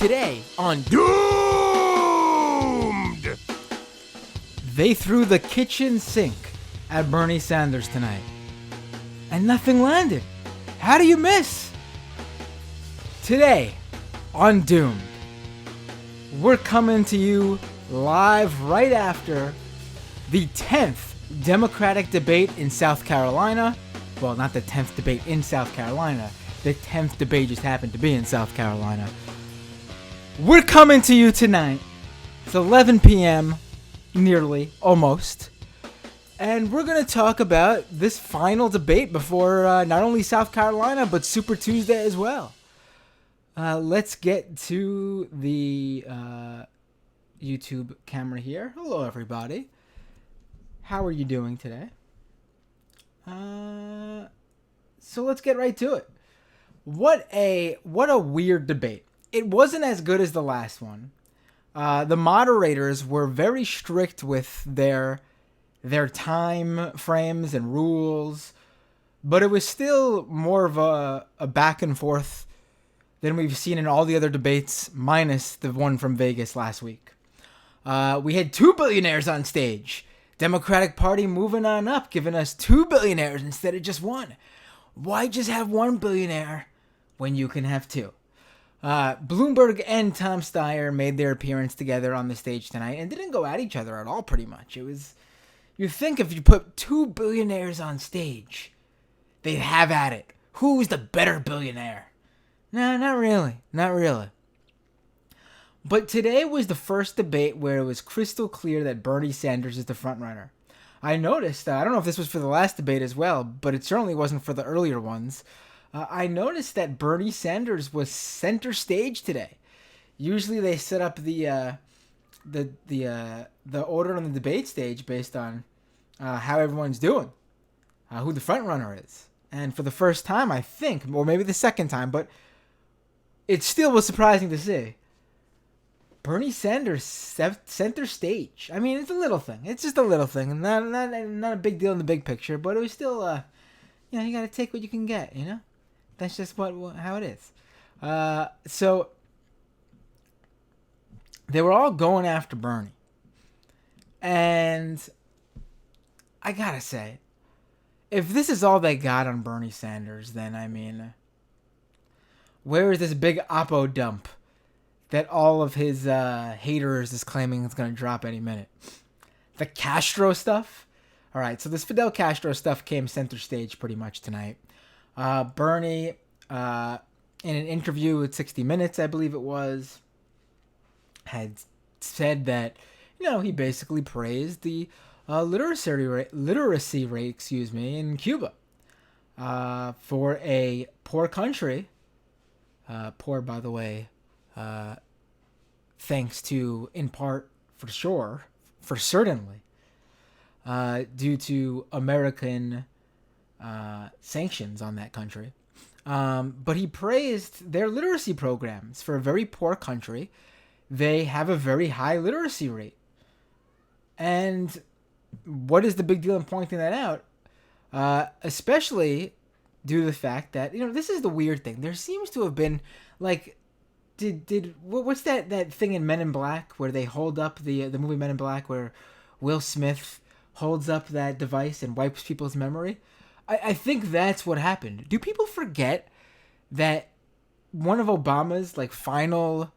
Today on Doomed! They threw the kitchen sink at Bernie Sanders tonight. And nothing landed. How do you miss? Today on Doomed, we're coming to you live right after the 10th Democratic debate in South Carolina. Well, not the 10th debate in South Carolina. The 10th debate just happened to be in South Carolina. We're coming to you tonight. It's 11 p.m. Nearly. Almost. And we're going to talk about this final debate before not only South Carolina, but Super Tuesday as well. Let's get to the YouTube camera here. Hello, everybody. How are you doing today? So let's get right to it. What a weird debate. It wasn't as good as the last one. The moderators were very strict with their time frames and rules, but it was still more of a back and forth than we've seen in all the other debates, minus the one from Vegas last week. We had two billionaires on stage. Democratic Party moving on up, giving us two billionaires instead of just one. Why just have one billionaire when you can have two? Bloomberg and Tom Steyer made their appearance together on the stage tonight and didn't go at each other at all, pretty much. It was, you think if you put two billionaires on stage, they'd have at it. Who's the better billionaire? No, not really. Not really. But today was the first debate where it was crystal clear that Bernie Sanders is the front runner. I noticed, I don't know if this was for the last debate as well, but it certainly wasn't for the earlier ones. I noticed that Bernie Sanders was center stage today. Usually they set up the order on the debate stage based on how everyone's doing, who the front runner is. And for the first time, I think, or maybe the second time, but it still was surprising to see Bernie Sanders center stage. I mean, it's a little thing. It's just a little thing, not a big deal in the big picture. But it was still, you got to take what you can get. That's just how it is. So they were all going after Bernie, and I gotta say, if this is all they got on Bernie Sanders, then I mean, where is this big oppo dump that all of his haters is claiming is going to drop any minute? The Castro stuff? All right, so this Fidel Castro stuff came center stage pretty much tonight. Bernie, in an interview with 60 Minutes, I believe it was, had said that, he basically praised the literacy rate, in Cuba. For a poor country, poor, by the way, thanks to, in part, for certainly, due to American sanctions on that country. But he praised their literacy programs. For a very poor country, they have a very high literacy rate. And what is the big deal in pointing that out? Especially due to the fact that, this is the weird thing. There seems to have been, what's that thing in Men in Black where they hold up the movie Men in Black where Will Smith holds up that device and wipes people's memory? I think that's what happened. Do people forget that one of Obama's final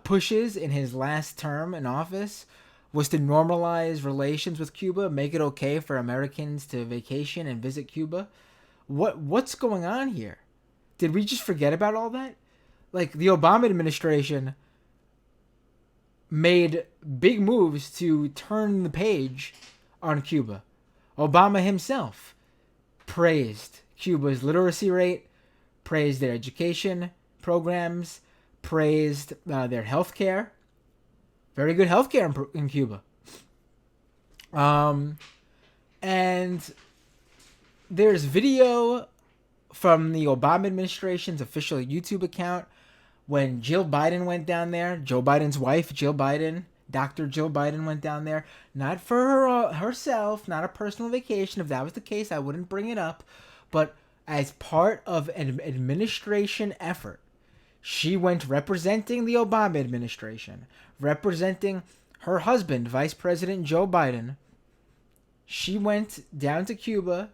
pushes in his last term in office was to normalize relations with Cuba, make it okay for Americans to vacation and visit Cuba? What's going on here? Did we just forget about all that? The Obama administration made big moves to turn the page on Cuba. Obama himself praised Cuba's literacy rate, praised their education programs, praised their health care. Very good health care in Cuba. And there's video from the Obama administration's official YouTube account when Jill Biden went down there. Joe Biden's wife, Jill Biden, Dr. Jill Biden went down there. Not for herself, not a personal vacation. If that was the case, I wouldn't bring it up. But as part of an administration effort, She went representing the Obama administration, representing her husband, Vice President Joe Biden. She went down to Cuba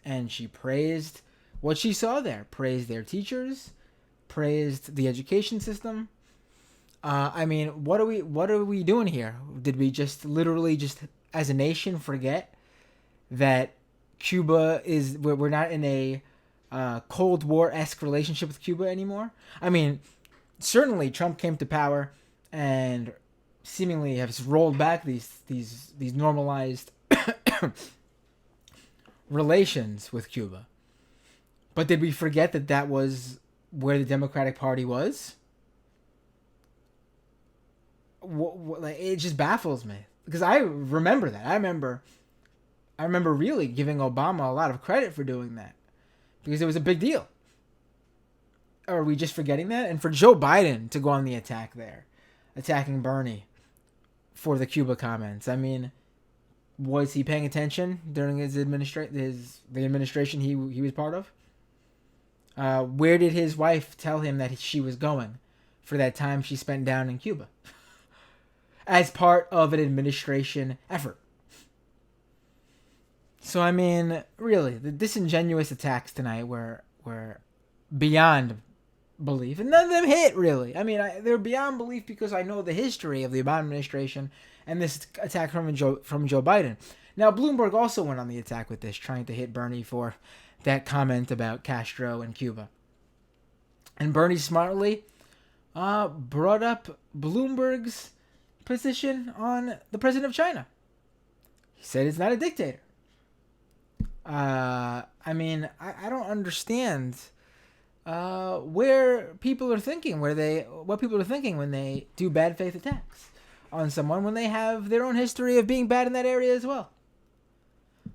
and she praised what she saw there, praised their teachers, praised the education system. I mean, what are we doing here? Did we just literally just as a nation forget that Cuba is we're not in a Cold War-esque relationship with Cuba anymore? I mean, certainly Trump came to power and seemingly has rolled back these normalized relations with Cuba. But did we forget that that was where the Democratic Party was? Like, it just baffles me because I remember that. I remember really giving Obama a lot of credit for doing that because it was a big deal. Are we just forgetting that? And for Joe Biden to go on the attack there, attacking Bernie for the Cuba comments. I mean, was he paying attention during the administration he was part of? Where did his wife tell him that she was going for that time she spent down in Cuba as part of an administration effort? So I mean, really, the disingenuous attacks tonight were beyond belief, and none of them hit really. I mean, they're beyond belief because I know the history of the Obama administration and this attack from Joe Biden. Now, Bloomberg also went on the attack with this, trying to hit Bernie for that comment about Castro and Cuba. And Bernie smartly brought up Bloomberg's position on the president of China. He said it's not a dictator. I mean, I don't understand where people are thinking, what people are thinking when they do bad faith attacks on someone when they have their own history of being bad in that area as well.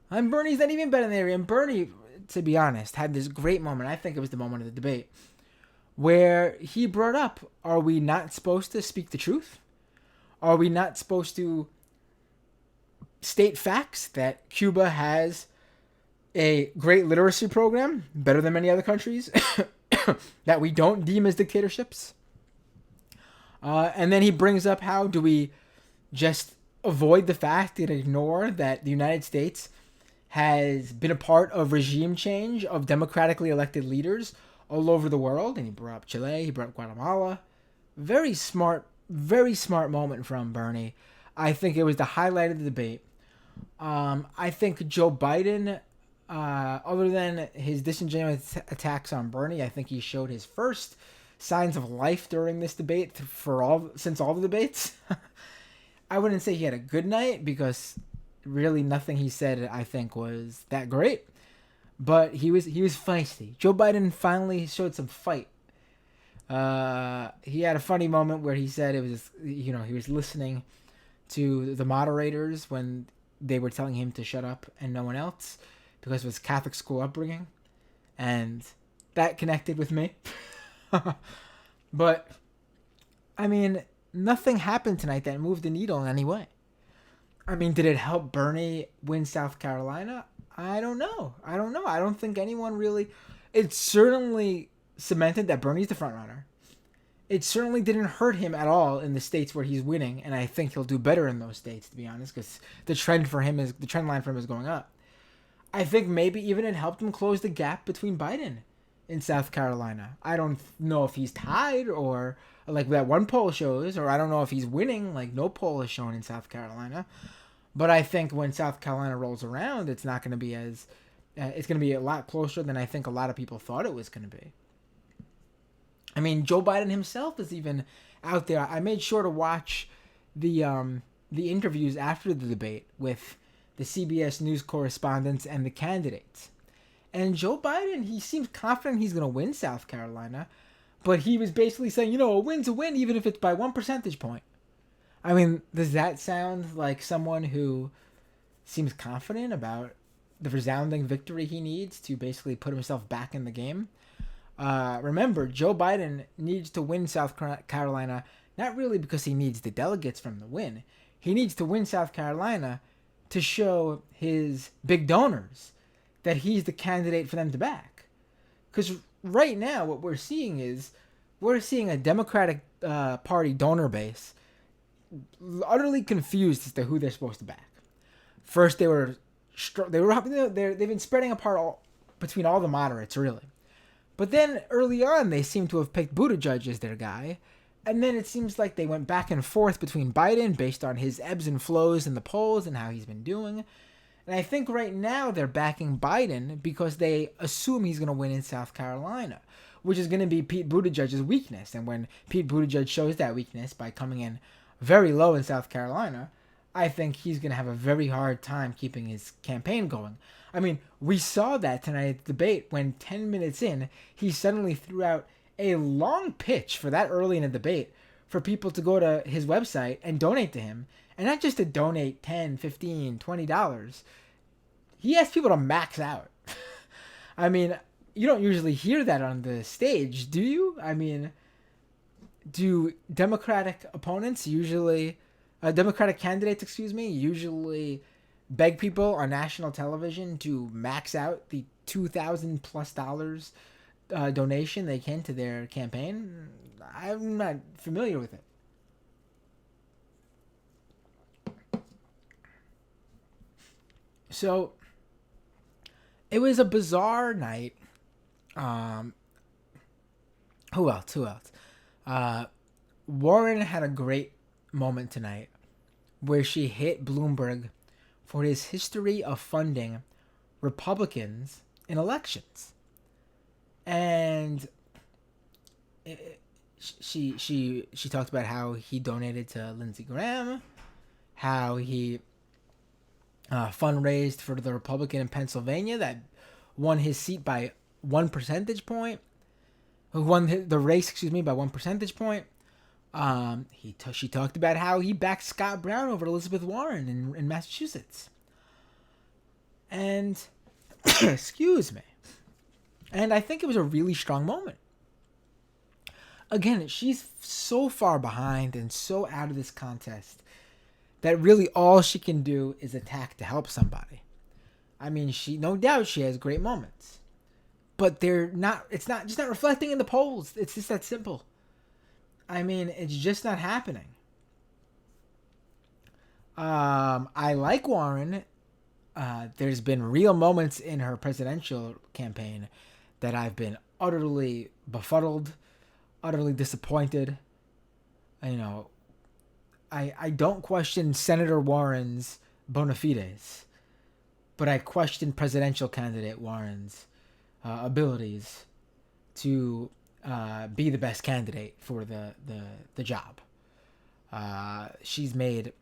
And Bernie's not even bad in the area. And Bernie, to be honest, had this great moment. I think it was the moment of the debate where he brought up, are we not supposed to speak the truth? Are we not supposed to state facts that Cuba has a great literacy program, better than many other countries, that we don't deem as dictatorships? And then he brings up, how do we just avoid the fact and ignore that the United States has been a part of regime change of democratically elected leaders all over the world? And he brought up Chile, he brought up Guatemala. Very smart moment from Bernie. I think it was the highlight of the debate. I think Joe Biden, other than his disingenuous attacks on Bernie, I think he showed his first signs of life during this debate since all the debates. I wouldn't say he had a good night because really nothing he said I think was that great, but he was feisty. Joe Biden finally showed some fight. He had a funny moment where he said it was, he was listening to the moderators when they were telling him to shut up and no one else because of his Catholic school upbringing, and that connected with me. But I mean, nothing happened tonight that moved the needle in any way. I mean, did it help Bernie win South Carolina? I don't know. I don't think anyone really. It certainly cemented that Bernie's the front runner. It certainly didn't hurt him at all in the states where he's winning, and I think he'll do better in those states, to be honest, because the trend line for him is going up. I think maybe even it helped him close the gap between Biden in South Carolina. I don't know if he's tied or like that one poll shows, or I don't know if he's winning, like no poll is shown in South Carolina. But I think when South Carolina rolls around, it's not going to be it's going to be a lot closer than I think a lot of people thought it was going to be. I mean, Joe Biden himself is even out there. I made sure to watch the interviews after the debate with the CBS News correspondents and the candidates. And Joe Biden, he seems confident he's going to win South Carolina, but he was basically saying, a win's a win even if it's by 1 percentage point. I mean, does that sound like someone who seems confident about the resounding victory he needs to basically put himself back in the game? Remember, Joe Biden needs to win South Carolina, not really because he needs the delegates from the win. He needs to win South Carolina to show his big donors that he's the candidate for them to back. Because right now, what we're seeing is we're seeing a Democratic Party donor base utterly confused as to who they're supposed to back. First, they've been spreading apart between all the moderates, really. But then early on, they seem to have picked Buttigieg as their guy. And then it seems like they went back and forth between Biden based on his ebbs and flows in the polls and how he's been doing. And I think right now they're backing Biden because they assume he's going to win in South Carolina, which is going to be Pete Buttigieg's weakness. And when Pete Buttigieg shows that weakness by coming in very low in South Carolina, I think he's going to have a very hard time keeping his campaign going. I mean, we saw that tonight at the debate when 10 minutes in, he suddenly threw out a long pitch for that early in the debate for people to go to his website and donate to him. And not just to donate $10, $15, $20. He asked people to max out. I mean, you don't usually hear that on the stage, do you? I mean, do Democratic candidates, usually beg people on national television to max out the $2,000+ donation they can to their campaign? I'm not familiar with it. So it was a bizarre night. Um, who else? Warren had a great moment tonight where she hit Bloomberg for his history of funding Republicans in elections, and she talked about how he donated to Lindsey Graham, how he fundraised for the Republican in Pennsylvania that won his seat by 1 percentage point, who won the race, by 1 percentage point. She talked about how he backed Scott Brown over Elizabeth Warren in Massachusetts. And, excuse me. And I think it was a really strong moment. Again, she's so far behind and so out of this contest that really all she can do is attack to help somebody. I mean, no doubt she has great moments. But it's not reflecting in the polls. It's just that simple. I mean, it's just not happening. I like Warren. There's been real moments in her presidential campaign that I've been utterly befuddled, utterly disappointed. I don't question Senator Warren's bona fides, but I question presidential candidate Warren's abilities to be the best candidate for the job. She's made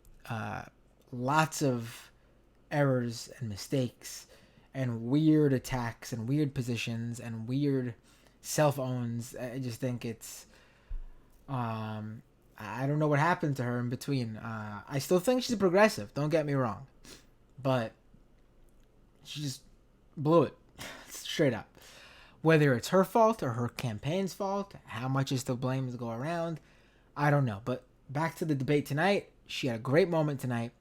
lots of errors and mistakes and weird attacks and weird positions and weird self-owns. I just think it's I don't know what happened to her in between. I still think she's a progressive, don't get me wrong, but she just blew it straight up. Whether it's her fault or her campaign's fault, how much is the blame to go around, I don't know. But back to the debate tonight, she had a great moment tonight.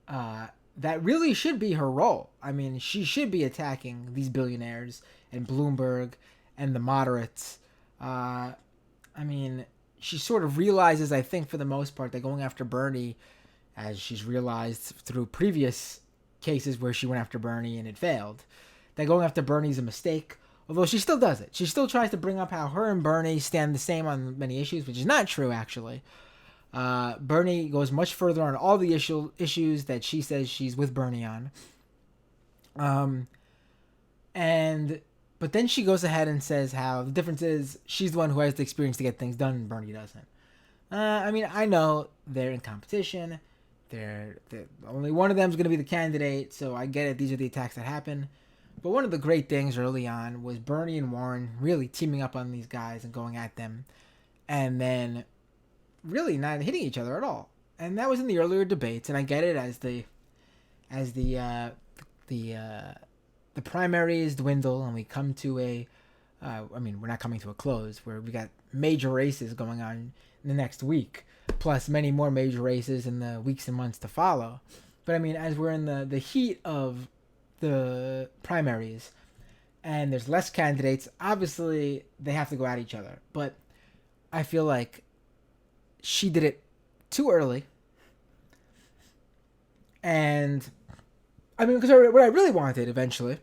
That really should be her role. I mean, she should be attacking these billionaires and Bloomberg and the moderates. I mean, she sort of realizes, I think, for the most part, that going after Bernie, as she's realized through previous cases where she went after Bernie and it failed, that going after Bernie is a mistake. Although she still does it. She still tries to bring up how her and Bernie stand the same on many issues, which is not true, actually. Bernie goes much further on all the issues that she says she's with Bernie on. But then she goes ahead and says how the difference is she's the one who has the experience to get things done and Bernie doesn't. I mean, I know they're in competition. They're only one of them is going to be the candidate, so I get it. These are the attacks that happen. But one of the great things early on was Bernie and Warren really teaming up on these guys and going at them, and then really not hitting each other at all. And that was in the earlier debates, and I get it as the primaries dwindle and we come to we're not coming to a close, where we got major races going on in the next week, plus many more major races in the weeks and months to follow. But I mean, as we're in the heat of the primaries and there's less candidates, obviously they have to go at each other. But I feel like she did it too early. And I mean, because what I really wanted eventually,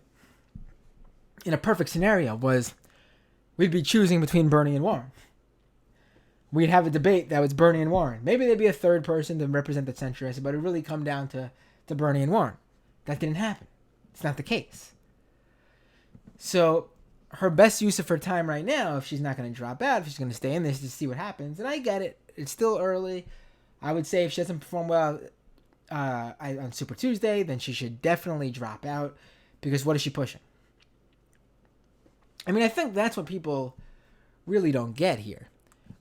in a perfect scenario, was we'd be choosing between Bernie and Warren. We'd have a debate that was Bernie and Warren. Maybe there'd be a third person to represent the centrists, but it'd really come down to Bernie and Warren. That didn't happen. It's not the case. So her best use of her time right now, if she's not going to drop out, if she's going to stay in this to see what happens, and I get it. It's still early. I would say if she doesn't perform well on Super Tuesday, then she should definitely drop out, because what is she pushing? I mean, I think that's what people really don't get here.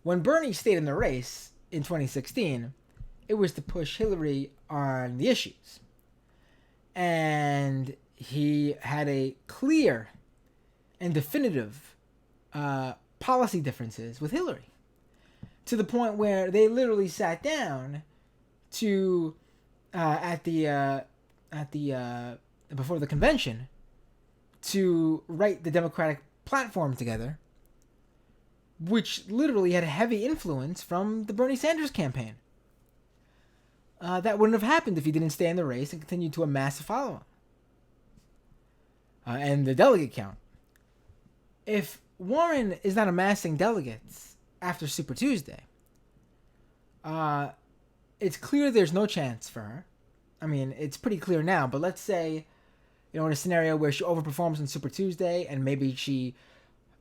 When Bernie stayed in the race in 2016, it was to push Hillary on the issues. And he had a clear and definitive policy differences with Hillary, to the point where they literally sat down to before the convention to write the Democratic platform together, which literally had a heavy influence from the Bernie Sanders campaign. That wouldn't have happened if he didn't stay in the race and continue to amass a following. And the delegate count. If Warren is not amassing delegates after Super Tuesday, it's clear there's no chance for her. I mean, it's pretty clear now, but let's say, in a scenario where she overperforms on Super Tuesday and maybe she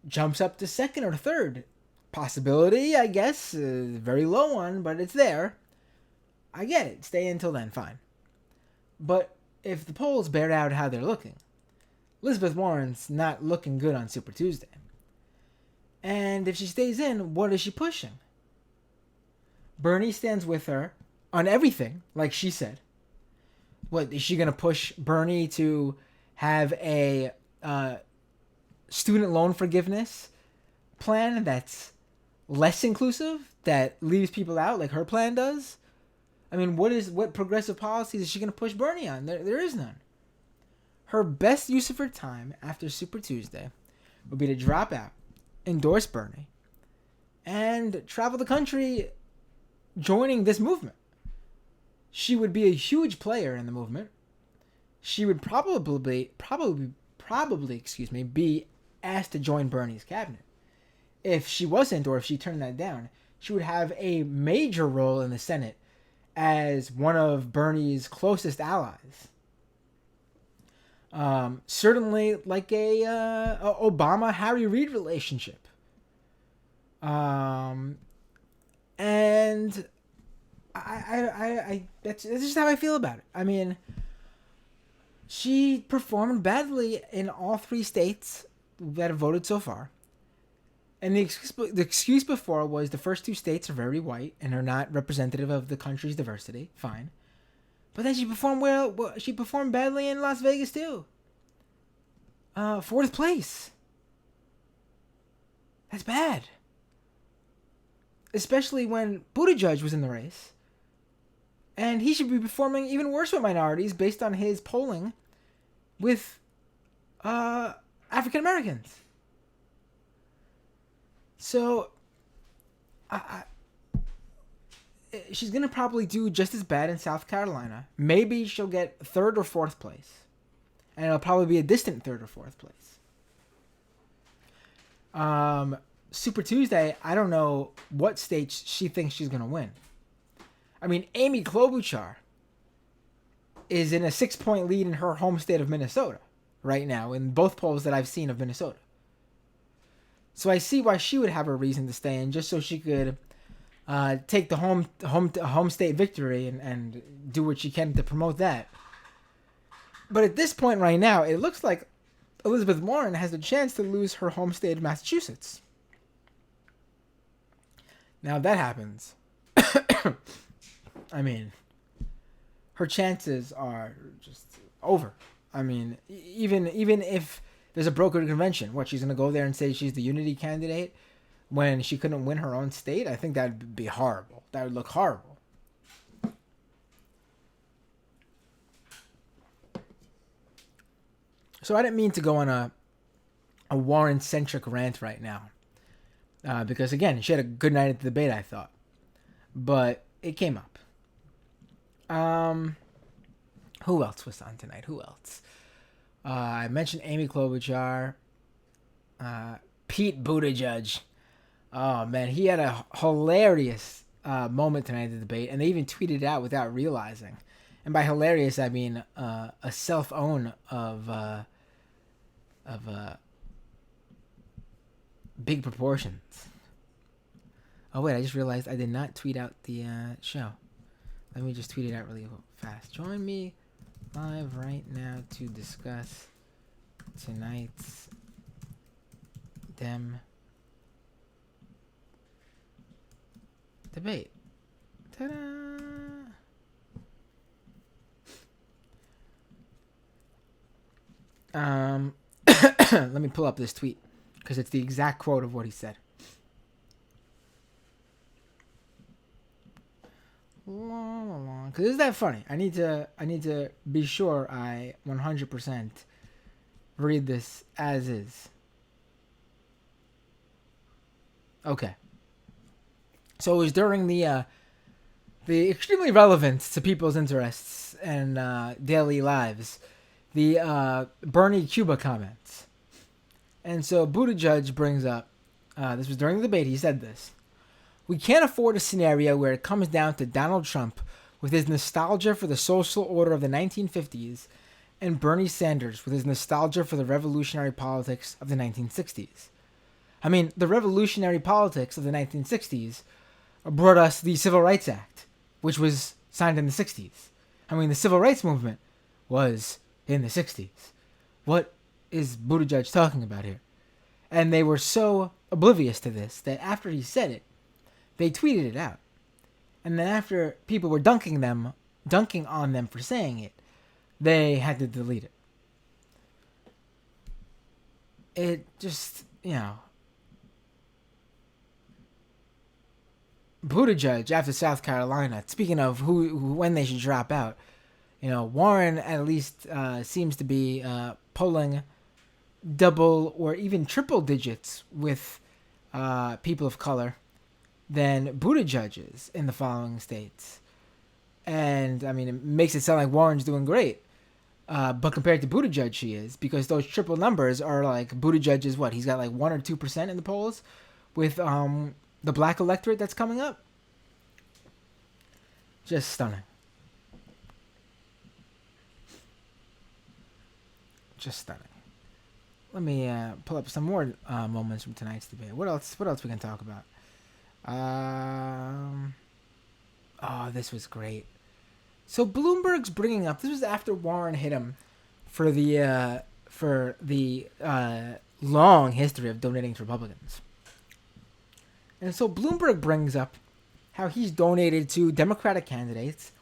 jumps up to second or third. Possibility, I guess, very low one, but it's there. I get it. Stay until then, fine. But if the polls bear out how they're looking, Elizabeth Warren's not looking good on Super Tuesday. And if she stays in, what is she pushing? Bernie stands with her on everything, like she said. What, is she going to push Bernie to have a student loan forgiveness plan that's less inclusive, that leaves people out like her plan does? I mean, what progressive policies is she going to push Bernie on? There is none. Her best use of her time after Super Tuesday would be to drop out, endorse Bernie, and travel the country joining this movement. She would be a huge player in the movement. She would probably, be asked to join Bernie's cabinet. If she wasn't, or if she turned that down, she would have a major role in the Senate as one of Bernie's closest allies. Certainly like a Obama-Harry Reid relationship. And I that's just how I feel about it. I mean, she performed badly in all three states that have voted so far. And the excuse before was the first two states are very white and are not representative of the country's diversity. Fine. But then she performed well. She performed badly in Las Vegas too. Fourth place. That's bad. Especially when Buttigieg was in the race. And he should be performing even worse with minorities based on his polling with African Americans. So, she's going to probably do just as bad in South Carolina. Maybe she'll get third or fourth place. And it'll probably be a distant third or fourth place. Super Tuesday, I don't know what states she thinks she's going to win. I mean, Amy Klobuchar is in a 6-point lead in her home state of Minnesota right now in both polls that I've seen of Minnesota. So I see why she would have a reason to stay in, just so she could take the home state victory and do what she can to promote that. But at this point right now, it looks like Elizabeth Warren has a chance to lose her home state of Massachusetts. Now, if that happens, I mean, her chances are just over. I mean, even if there's a brokered convention, what, she's going to go there and say she's the unity candidate when she couldn't win her own state? I think that would be horrible. That would look horrible. So I didn't mean to go on a Warren-centric rant right now. because again, she had a good night at the debate, I thought, but it came up. Who else was on tonight? Who else? I mentioned Amy Klobuchar, Pete Buttigieg. Oh man, he had a hilarious moment tonight at the debate, and they even tweeted it out without realizing. And by hilarious, I mean a self-own of big proportions. Oh wait, I just realized I did not tweet out the show. Let me just tweet it out really fast. Join me live right now to discuss tonight's Dem debate. Ta-da! Let me pull up this tweet because it's the exact quote of what he said. Because isn't that funny? I need to be sure I 100% read this as is. Okay. So it was during the extremely relevant to people's interests and daily lives, the Bernie Cuba comments. And so Buttigieg brings up, this was during the debate, he said this. We can't afford a scenario where it comes down to Donald Trump with his nostalgia for the social order of the 1950s and Bernie Sanders with his nostalgia for the revolutionary politics of the 1960s. I mean, the revolutionary politics of the 1960s brought us the Civil Rights Act, which was signed in the 60s. I mean, the Civil Rights Movement was in the 60s. What is Buttigieg talking about here? And they were so oblivious to this that after he said it, they tweeted it out. And then after people were dunking on them for saying it, they had to delete it. It just, Buttigieg after South Carolina, speaking of when they should drop out, Warren at least seems to be polling double or even triple digits with people of color than Buttigieg is in the following states. And, I mean, it makes it sound like Warren's doing great. But compared to Buttigieg, she is, because those triple numbers are like Buttigieg is what? He's got like 1 or 2% in the polls with the black electorate that's coming up. Just stunning. Just stunning. Let me pull up some more moments from tonight's debate. What else we can talk about? This was great. So Bloomberg's bringing up, this was after Warren hit him for the long history of donating to Republicans. And so Bloomberg brings up how he's donated to Democratic candidates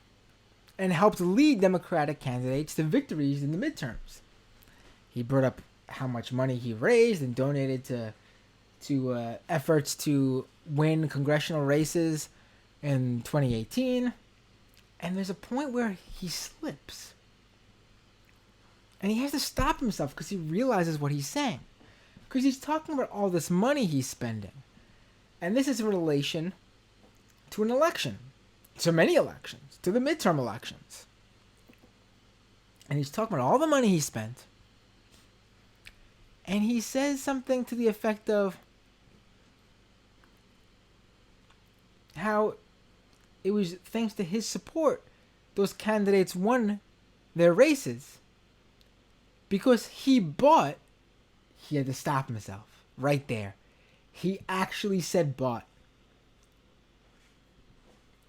and helped lead Democratic candidates to victories in the midterms. He brought up how much money he raised and donated to efforts to win congressional races in 2018. And there's a point where he slips. And he has to stop himself because he realizes what he's saying. Because he's talking about all this money he's spending. And this is in relation to an election. To many elections. To the midterm elections. And he's talking about all the money he spent. And he says something to the effect of how it was thanks to his support those candidates won their races. Because he had to stop himself right there. He actually said bought.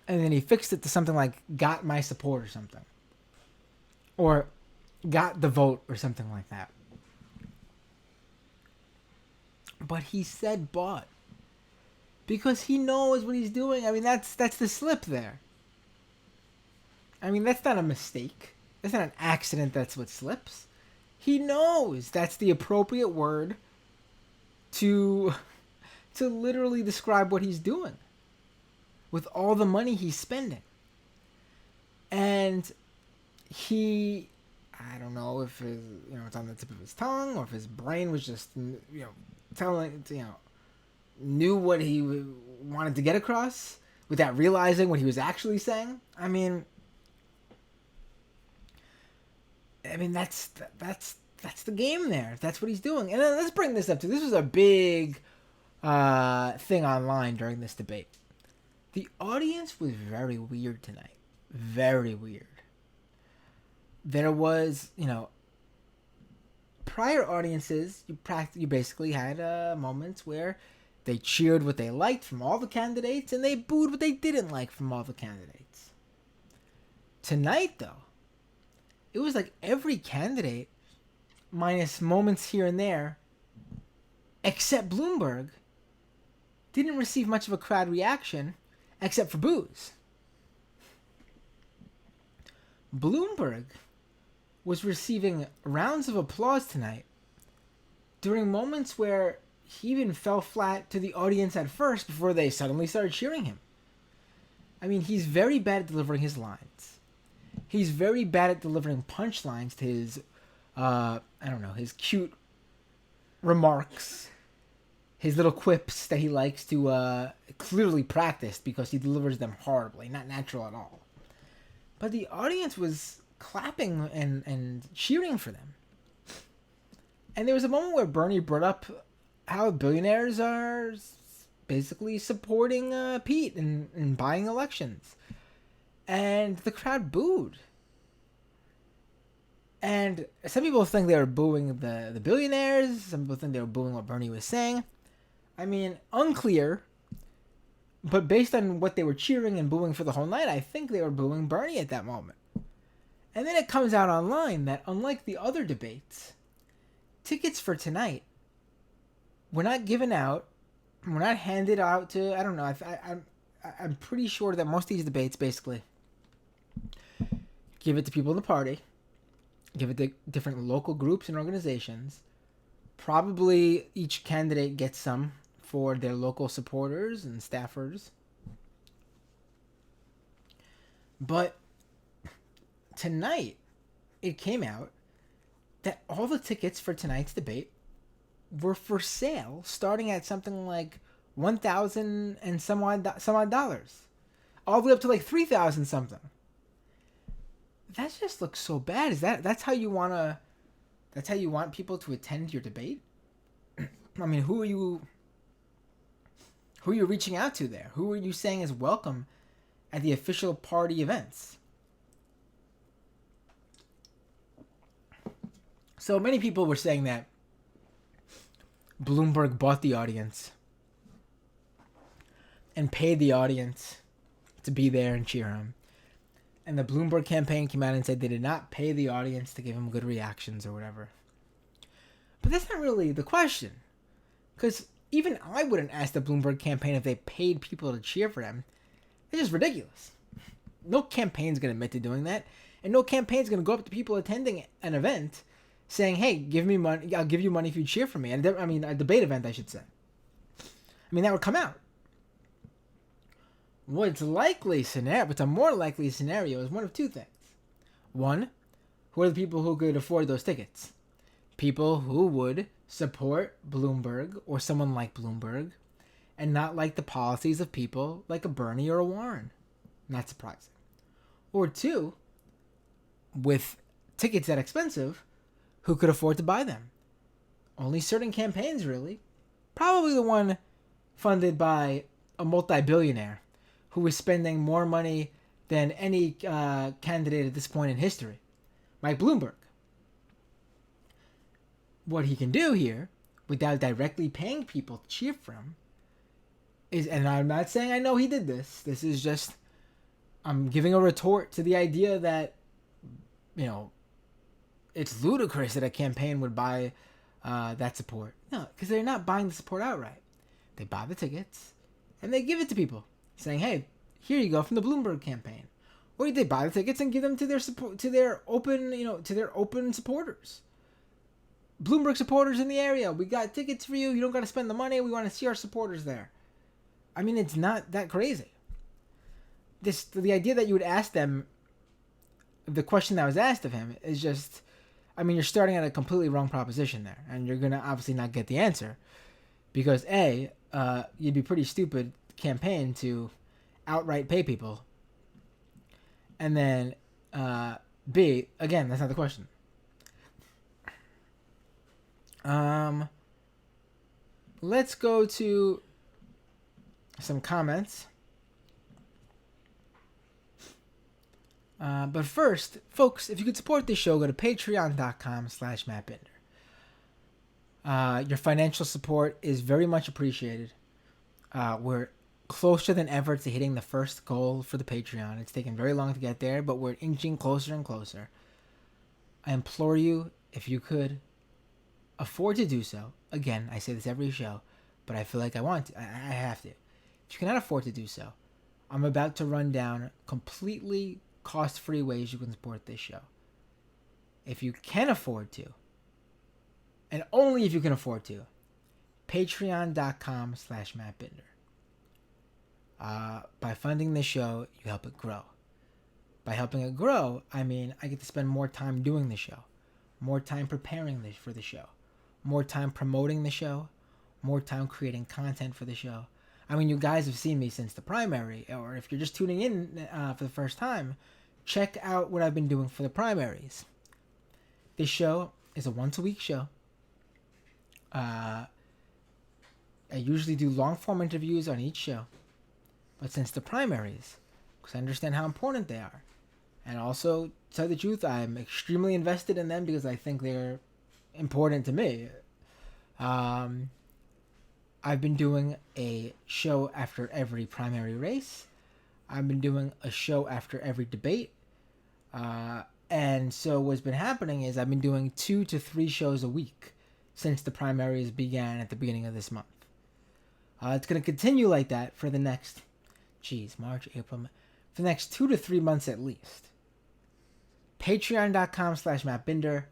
And then he fixed it to something like got my support or something. Or got the vote or something like that. But he said bought. Because he knows what he's doing. I mean, that's the slip there. I mean, that's not a mistake. That's not an accident that's what slips. He knows that's the appropriate word to literally describe what he's doing with all the money he's spending. And I don't know if it's on the tip of his tongue or if his brain was just, telling, knew what he wanted to get across without realizing what he was actually saying. That's the game there. That's what he's doing. And then let's bring this up too. This was a big thing online during this debate. The audience was very weird tonight. Very weird. There was, prior audiences, you basically had moments where they cheered what they liked from all the candidates and they booed what they didn't like from all the candidates. Tonight, though, it was like every candidate, minus moments here and there, except Bloomberg, didn't receive much of a crowd reaction except for boos. Bloomberg was receiving rounds of applause tonight during moments where he even fell flat to the audience at first before they suddenly started cheering him. I mean, he's very bad at delivering his lines. He's very bad at delivering punchlines to his, his cute remarks, his little quips that he likes to clearly practice because he delivers them horribly, not natural at all. But the audience was clapping and cheering for them. And there was a moment where Bernie brought up how billionaires are basically supporting Pete in buying elections. And the crowd booed. And some people think they were booing the billionaires. Some people think they were booing what Bernie was saying. I mean, unclear. But based on what they were cheering and booing for the whole night, I think they were booing Bernie at that moment. And then it comes out online that unlike the other debates, tickets for tonight were not given out, were not handed out to, I don't know, I'm pretty sure that most of these debates basically give it to people in the party, give it to different local groups and organizations. Probably each candidate gets some for their local supporters and staffers. But tonight, it came out that all the tickets for tonight's debate were for sale, starting at something like $1,000 and some odd dollars, all the way up to like $3,000 something. That just looks so bad. That's how you want people to attend your debate? I mean, who are you reaching out to there? Who are you saying is welcome at the official party events? So many people were saying that Bloomberg bought the audience and paid the audience to be there and cheer him. And the Bloomberg campaign came out and said they did not pay the audience to give him good reactions or whatever. But that's not really the question. Because even I wouldn't ask the Bloomberg campaign if they paid people to cheer for them. It's just ridiculous. No campaign's going to admit to doing that. And no campaign's going to go up to people attending an event saying, hey, give me money. I'll give you money if you cheer for me. And a debate event, I should say. I mean, that would come out. What's a more likely scenario is one of two things. One, who are the people who could afford those tickets? People who would support Bloomberg or someone like Bloomberg and not like the policies of people like a Bernie or a Warren. Not surprising. Or two, with tickets that expensive, who could afford to buy them? Only certain campaigns, really. Probably the one funded by a multi-billionaire who is spending more money than any candidate at this point in history. Mike Bloomberg. What he can do here, without directly paying people to cheer for him, is, and I'm not saying I know he did this, this is just, I'm giving a retort to the idea that, it's ludicrous that a campaign would buy that support. No, because they're not buying the support outright. They buy the tickets, and they give it to people, saying, hey, here you go from the Bloomberg campaign. Or they buy the tickets and give them to their open supporters. Bloomberg supporters in the area, we got tickets for you. You don't got to spend the money. We want to see our supporters there. I mean, it's not that crazy. The idea that you would ask them, the question that was asked of him is just, I mean, you're starting at a completely wrong proposition there, and you're going to obviously not get the answer. Because A, you'd be pretty stupid campaign to outright pay people. And then B, again, that's not the question. Let's go to some comments. But first, folks, if you could support this show, go to patreon.com/MattBinder. Your financial support is very much appreciated. We're closer than ever to hitting the first goal for the Patreon. It's taken very long to get there, but we're inching closer and closer. I implore you, if you could afford to do so, again, I say this every show, but I feel like I want to. I have to. If you cannot afford to do so, I'm about to run down completely cost-free ways you can support this show. If you can afford to, and only if you can afford to, patreon.com/MattBinder. By funding this show, you help it grow. By helping it grow, I mean I get to spend more time doing the show, more time preparing for the show, more time promoting the show, more time creating content for the show. I mean, you guys have seen me since the primary, or if you're just tuning in for the first time, check out what I've been doing for the primaries. This show is a once-a-week show. I usually do long-form interviews on each show. But since the primaries, because I understand how important they are, and also, to tell the truth, I'm extremely invested in them because I think they're important to me. I've been doing a show after every primary race. I've been doing a show after every debate. And so what's been happening is I've been doing 2 to 3 shows a week since the primaries began at the beginning of this month. It's going to continue like that for the next, March, April, for the next 2 to 3 months at least. Patreon.com/MattBinder.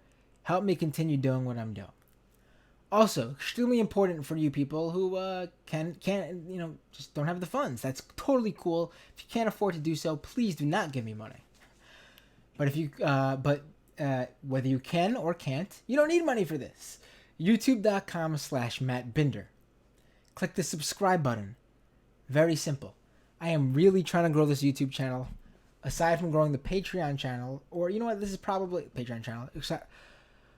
Help me continue doing what I'm doing. Also, extremely important for you people who can't, just don't have the funds. That's totally cool. If you can't afford to do so, please do not give me money. But if you, whether you can or can't, you don't need money for this. YouTube.com/MattBinder. Click the subscribe button. Very simple. I am really trying to grow this YouTube channel. Aside from growing the Patreon channel, or you know what, this is probably Patreon channel.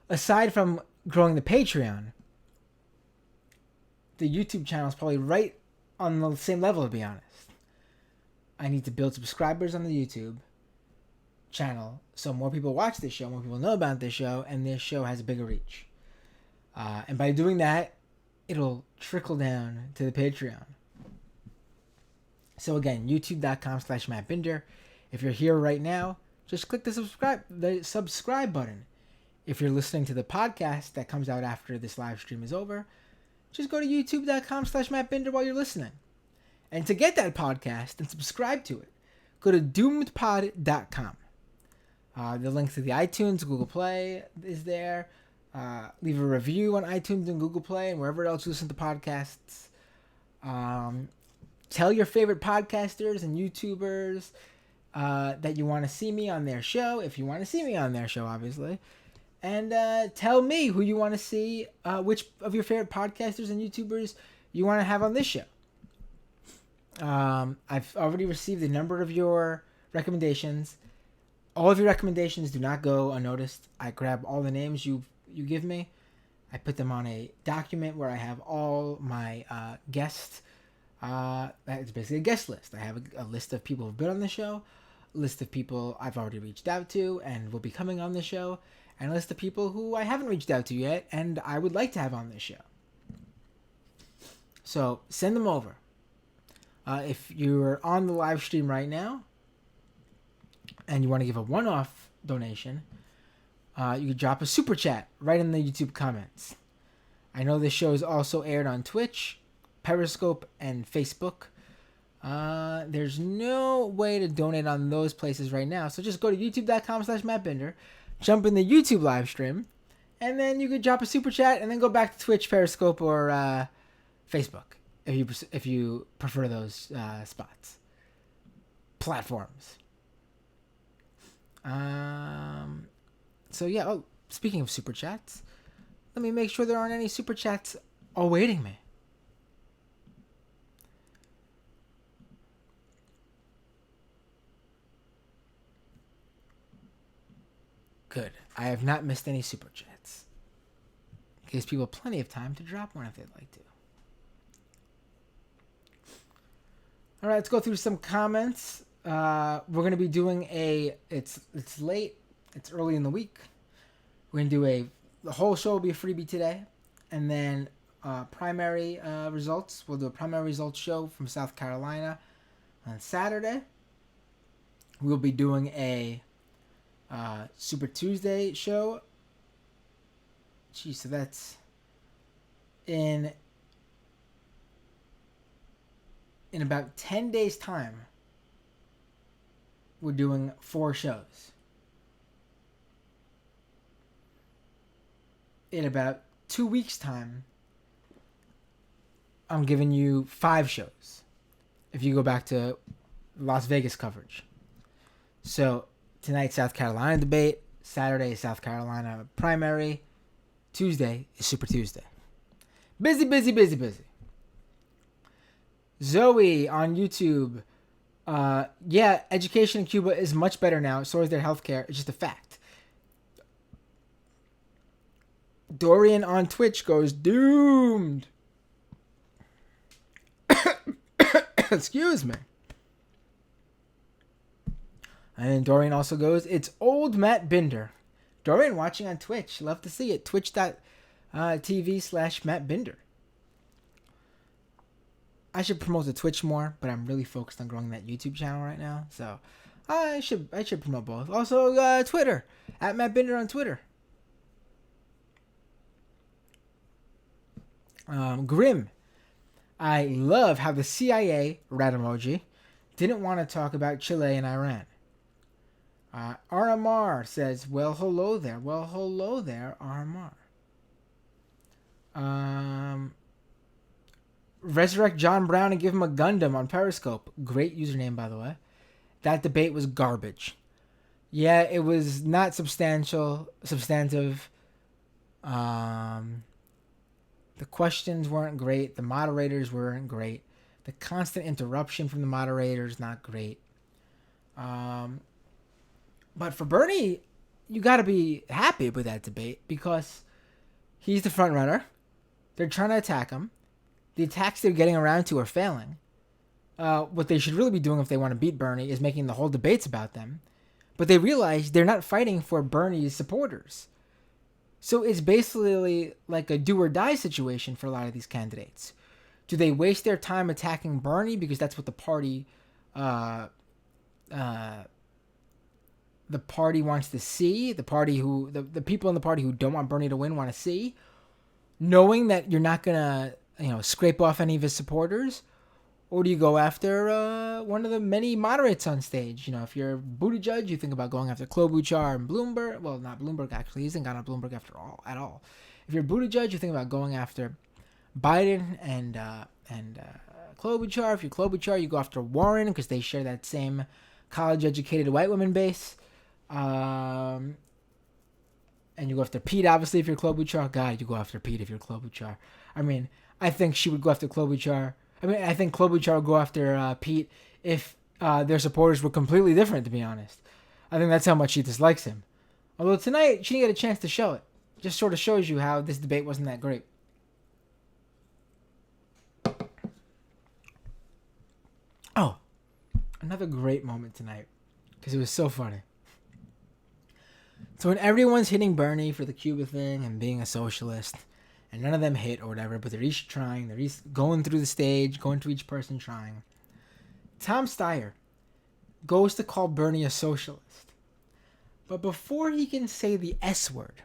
Aside from growing the Patreon, the YouTube channel is probably right on the same level, to be honest. I need to build subscribers on the YouTube channel so more people watch this show, more people know about this show, and this show has a bigger reach. And by doing that, it'll trickle down to the Patreon. So again, youtube.com/MattBinder. If you're here right now, just click the subscribe button. If you're listening to the podcast that comes out after this live stream is over, just go to youtube.com/MattBinder while you're listening. And to get that podcast and subscribe to it, go to doomedpod.com. The link to the iTunes, Google Play is there. Leave a review on iTunes and Google Play and wherever else you listen to podcasts. Tell your favorite podcasters and YouTubers that you want to see me on their show, if you want to see me on their show, obviously. And tell me who you want to see, which of your favorite podcasters and YouTubers you want to have on this show. I've already received a number of your recommendations. All of your recommendations do not go unnoticed. I grab all the names you give me. I put them on a document where I have all my guests. It's basically a guest list. I have a list of people who've been on the show, a list of people I've already reached out to and will be coming on the show, and a list of people who I haven't reached out to yet and I would like to have on this show. So send them over. If you're on the live stream right now and you want to give a one-off donation, you can drop a super chat right in the YouTube comments. I know this show is also aired on Twitch, Periscope, and Facebook. There's no way to donate on those places right now, so just go to youtube.com/MattBinder, jump in the YouTube live stream, and then you could drop a super chat and then go back to Twitch, Periscope, or Facebook if you prefer those platforms. So yeah. Oh, speaking of super chats, let me make sure there aren't any super chats awaiting me. Good. I have not missed any super chats. Gives people plenty of time to drop one if they'd like to. All right, let's go through some comments. We're gonna be doing It's late. It's early in the week. We're gonna do the whole show will be a freebie today, and then primary results. We'll do a primary results show from South Carolina on Saturday. We'll be doing a Super Tuesday show. Geez, so that's in about 10 days' time. We're doing 4 shows. In about 2 weeks' time, I'm giving you 5 shows. If you go back to Las Vegas coverage. So tonight, South Carolina debate. Saturday, South Carolina primary. Tuesday is Super Tuesday. Busy, busy, busy, busy. Zoe on YouTube. Yeah, education in Cuba is much better now. So is their healthcare. It's just a fact. Dorian on Twitch goes, doomed. Excuse me. And Dorian also goes, it's old Matt Binder. Dorian watching on Twitch. Love to see it. Twitch.tv/Matt Binder. I should promote the Twitch more, but I'm really focused on growing that YouTube channel right now. So I should promote both. Also, Twitter. @Matt Binder on Twitter. Grim. I love how the CIA, rat emoji, didn't want to talk about Chile and Iran. RMR says, well, hello there. Well, hello there, RMR. Resurrect John Brown and give him a Gundam on Periscope. Great username, by the way. That debate was garbage. Yeah, it was not substantive. The questions weren't great. The moderators weren't great. The constant interruption from the moderators, not great. But for Bernie, you got to be happy with that debate because he's the front runner. They're trying to attack him. The attacks they're getting around to are failing. What they should really be doing if they want to beat Bernie is making the whole debates about them. But they realize they're not fighting for Bernie's supporters. So it's basically like a do or die situation for a lot of these candidates. Do they waste their time attacking Bernie because that's what the party wants to see? The people in the party who don't want Bernie to win want to see, knowing that you're not gonna scrape off any of his supporters? Or do you go after one of the many moderates on stage? If you're Buttigieg, you think about going after Klobuchar and Bloomberg. Well, not Bloomberg, actually. He hasn't gone on Bloomberg at all. If you're Buttigieg, you think about going after Biden and Klobuchar. If you're Klobuchar, you go after Warren because they share that same college-educated white woman base. And you go after Pete, obviously, if you're Klobuchar. God, you go after Pete if you're Klobuchar. I mean, I think she would go after Klobuchar. I think Klobuchar would go after Pete if their supporters were completely different, to be honest. I think that's how much she dislikes him. Although tonight, she didn't get a chance to show it. Just sort of shows you how this debate wasn't that great. Oh, another great moment tonight, because it was so funny. So when everyone's hitting Bernie for the Cuba thing and being a socialist, and none of them hit or whatever, but they're each trying. They're each going through the stage, going to each person trying. Tom Steyer goes to call Bernie a socialist. But before he can say the S word,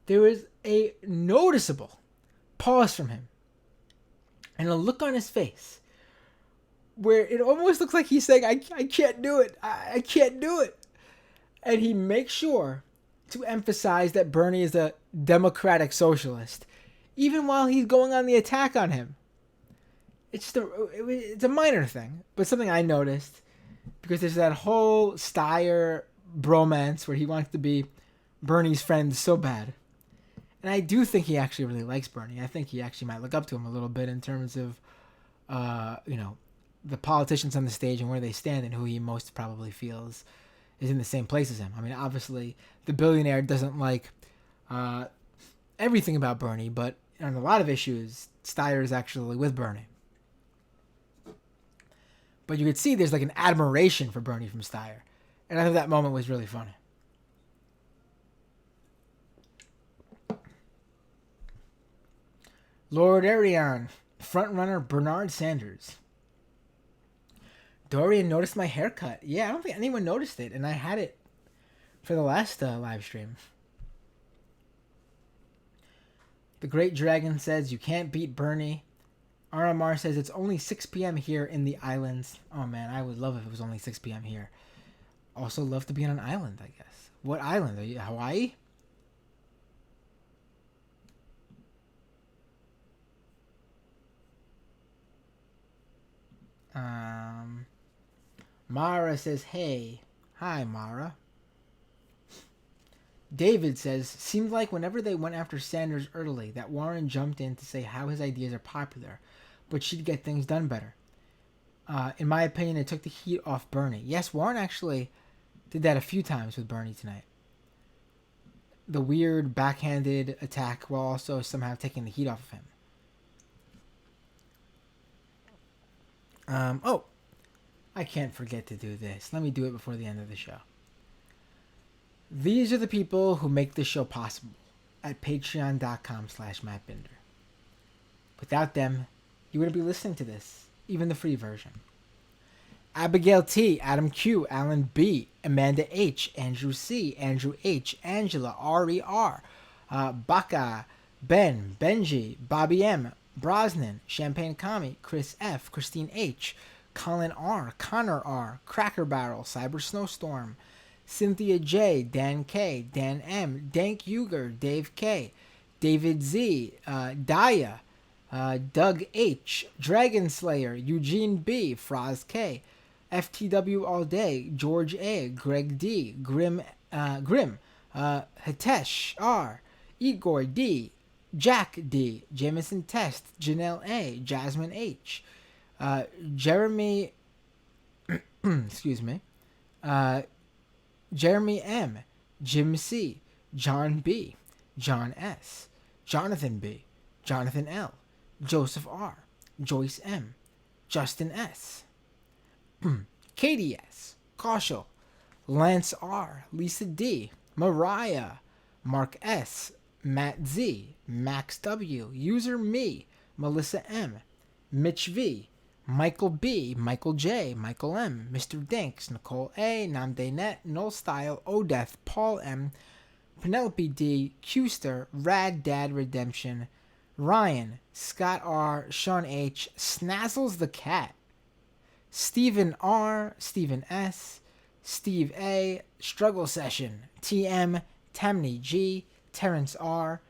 there is a noticeable pause from him. And a look on his face where it almost looks like he's saying, I can't do it. I can't do it. And he makes sure to emphasize that Bernie is a democratic socialist, even while he's going on the attack on him. It's a minor thing, but something I noticed, because there's that whole Steyer bromance where he wants to be Bernie's friend so bad. And I do think he actually really likes Bernie. I think he actually might look up to him a little bit in terms of, the politicians on the stage and where they stand and who he most probably feels is in the same place as him. I mean, obviously, the billionaire doesn't like everything about Bernie, but on a lot of issues, Steyer is actually with Bernie. But you could see there's like an admiration for Bernie from Steyer. And I think that moment was really funny. Lord Arion, frontrunner Bernard Sanders. Dorian noticed my haircut. Yeah, I don't think anyone noticed it, and I had it for the last live stream. The Great Dragon says you can't beat Bernie. RMR says it's only 6 p.m. here in the islands. Oh man, I would love if it was only 6 p.m. here. Also love to be on an island, I guess. What island? Are you Hawaii? Mara says, hey. Hi, Mara. David says, seemed like whenever they went after Sanders early, that Warren jumped in to say how his ideas are popular, but she'd get things done better. In my opinion, it took the heat off Bernie. Yes, Warren actually did that a few times with Bernie tonight. The weird backhanded attack while also somehow taking the heat off of him. I can't forget to do this. Let me do it before the end of the show. These are the people who make this show possible at patreon.com/MattBinder. Without them, you wouldn't be listening to this, even the free version. Abigail T, Adam Q, Alan B, Amanda H, Andrew C, Andrew H, Angela, Ari R, Baka, Ben, Benji, Bobby M, Brosnan, Champagne Kami, Chris F, Christine H, Colin R, Connor R, Cracker Barrel, Cyber Snowstorm, Cynthia J, Dan K, Dan M, Dank Uger, Dave K, David Z, Daya, Doug H, Dragon Slayer, Eugene B, Fraz K, FTW All Day, George A, Greg D, Grim, Hitesh R, Igor D, Jack D, Jameson Test, Janelle A, Jasmine H, Jeremy, excuse me, Jeremy M, Jim C, John B, John S, Jonathan B, Jonathan L, Joseph R, Joyce M, Justin S, Katie S, Kaushal, Lance R, Lisa D, Mariah, Mark S, Matt Z, Max W, User Me, Melissa M, Mitch V, Michael B, Michael J, Michael M, Mr. Dinks, Nicole A, Namde Net, Null Style, Odeth, Paul M, Penelope D, Qster, Rad Dad Redemption, Ryan, Scott R, Sean H, Snazzles the Cat, Stephen R, Stephen S, Steve A, Struggle Session, TM, Tamny G, Terrence R,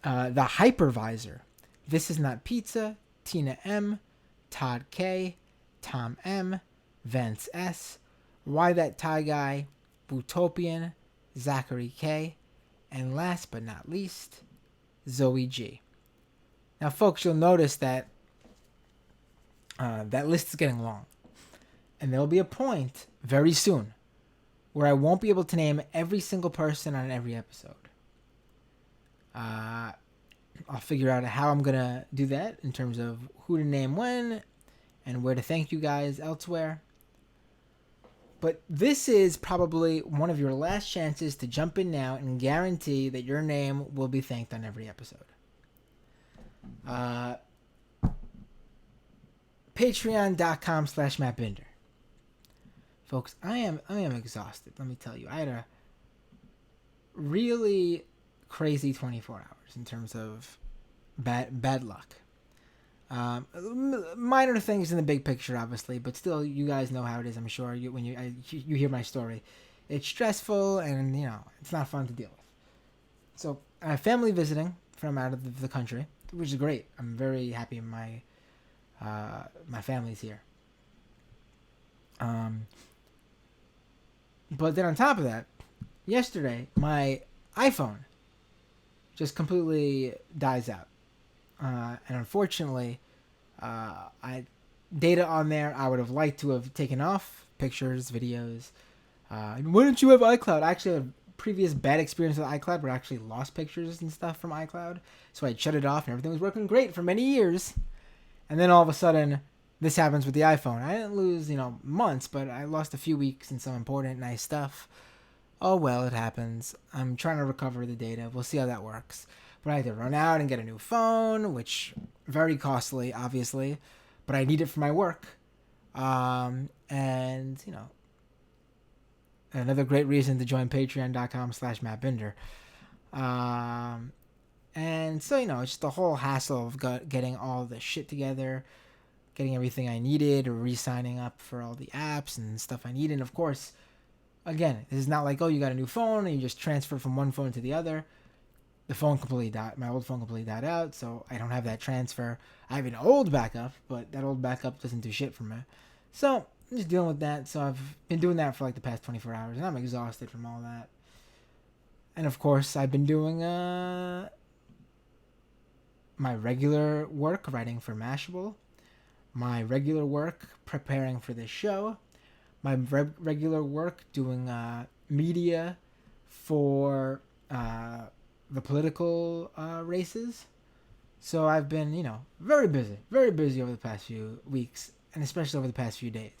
The Hypervisor, This Is Not Pizza, Tina M, Todd K, Tom M, Vance S, Why That Tie Guy, Bootopian, Zachary K, and last but not least, Zoe G. Now, folks, you'll notice that that list is getting long. And there will be a point very soon where I won't be able to name every single person on every episode. I'll figure out how I'm going to do that in terms of who to name when and where to thank you guys elsewhere. But this is probably one of your last chances to jump in now and guarantee that your name will be thanked on every episode. Patreon.com/MattBinder. Folks, I am exhausted, let me tell you. I had a really crazy 24 hours in terms of bad luck. Minor things in the big picture, obviously, but still, you guys know how it is. I'm sure when you hear my story, it's stressful and it's not fun to deal with. So I have family visiting from out of the country, which is great. I'm very happy my family's here. But then on top of that, yesterday my iPhone just completely dies out. And unfortunately, data on there I would have liked to have taken off, pictures, videos, Why don't you have iCloud? I actually have a previous bad experience with iCloud where I actually lost pictures and stuff from iCloud. So I shut it off and everything was working great for many years. And then all of a sudden, this happens with the iPhone. I didn't lose, months, but I lost a few weeks in some important, nice stuff. Oh well, it happens. I'm trying to recover the data. We'll see how that works. But I had to run out and get a new phone, which very costly, obviously. But I need it for my work. And another great reason to join patreon.com/mattbinder. And so, it's just the whole hassle of getting all the shit together, getting everything I needed, or re-signing up for all the apps and stuff I need. And of course, again, this is not like, oh, you got a new phone and you just transfer from one phone to the other. The phone completely died. My old phone completely died out, so I don't have that transfer. I have an old backup, but that old backup doesn't do shit for me. So I'm just dealing with that. So I've been doing that for like the past 24 hours, and I'm exhausted from all that. And of course, I've been doing my regular work writing for Mashable, my regular work preparing for this show, my regular work doing media for the political races. So I've been, very busy over the past few weeks, and especially over the past few days.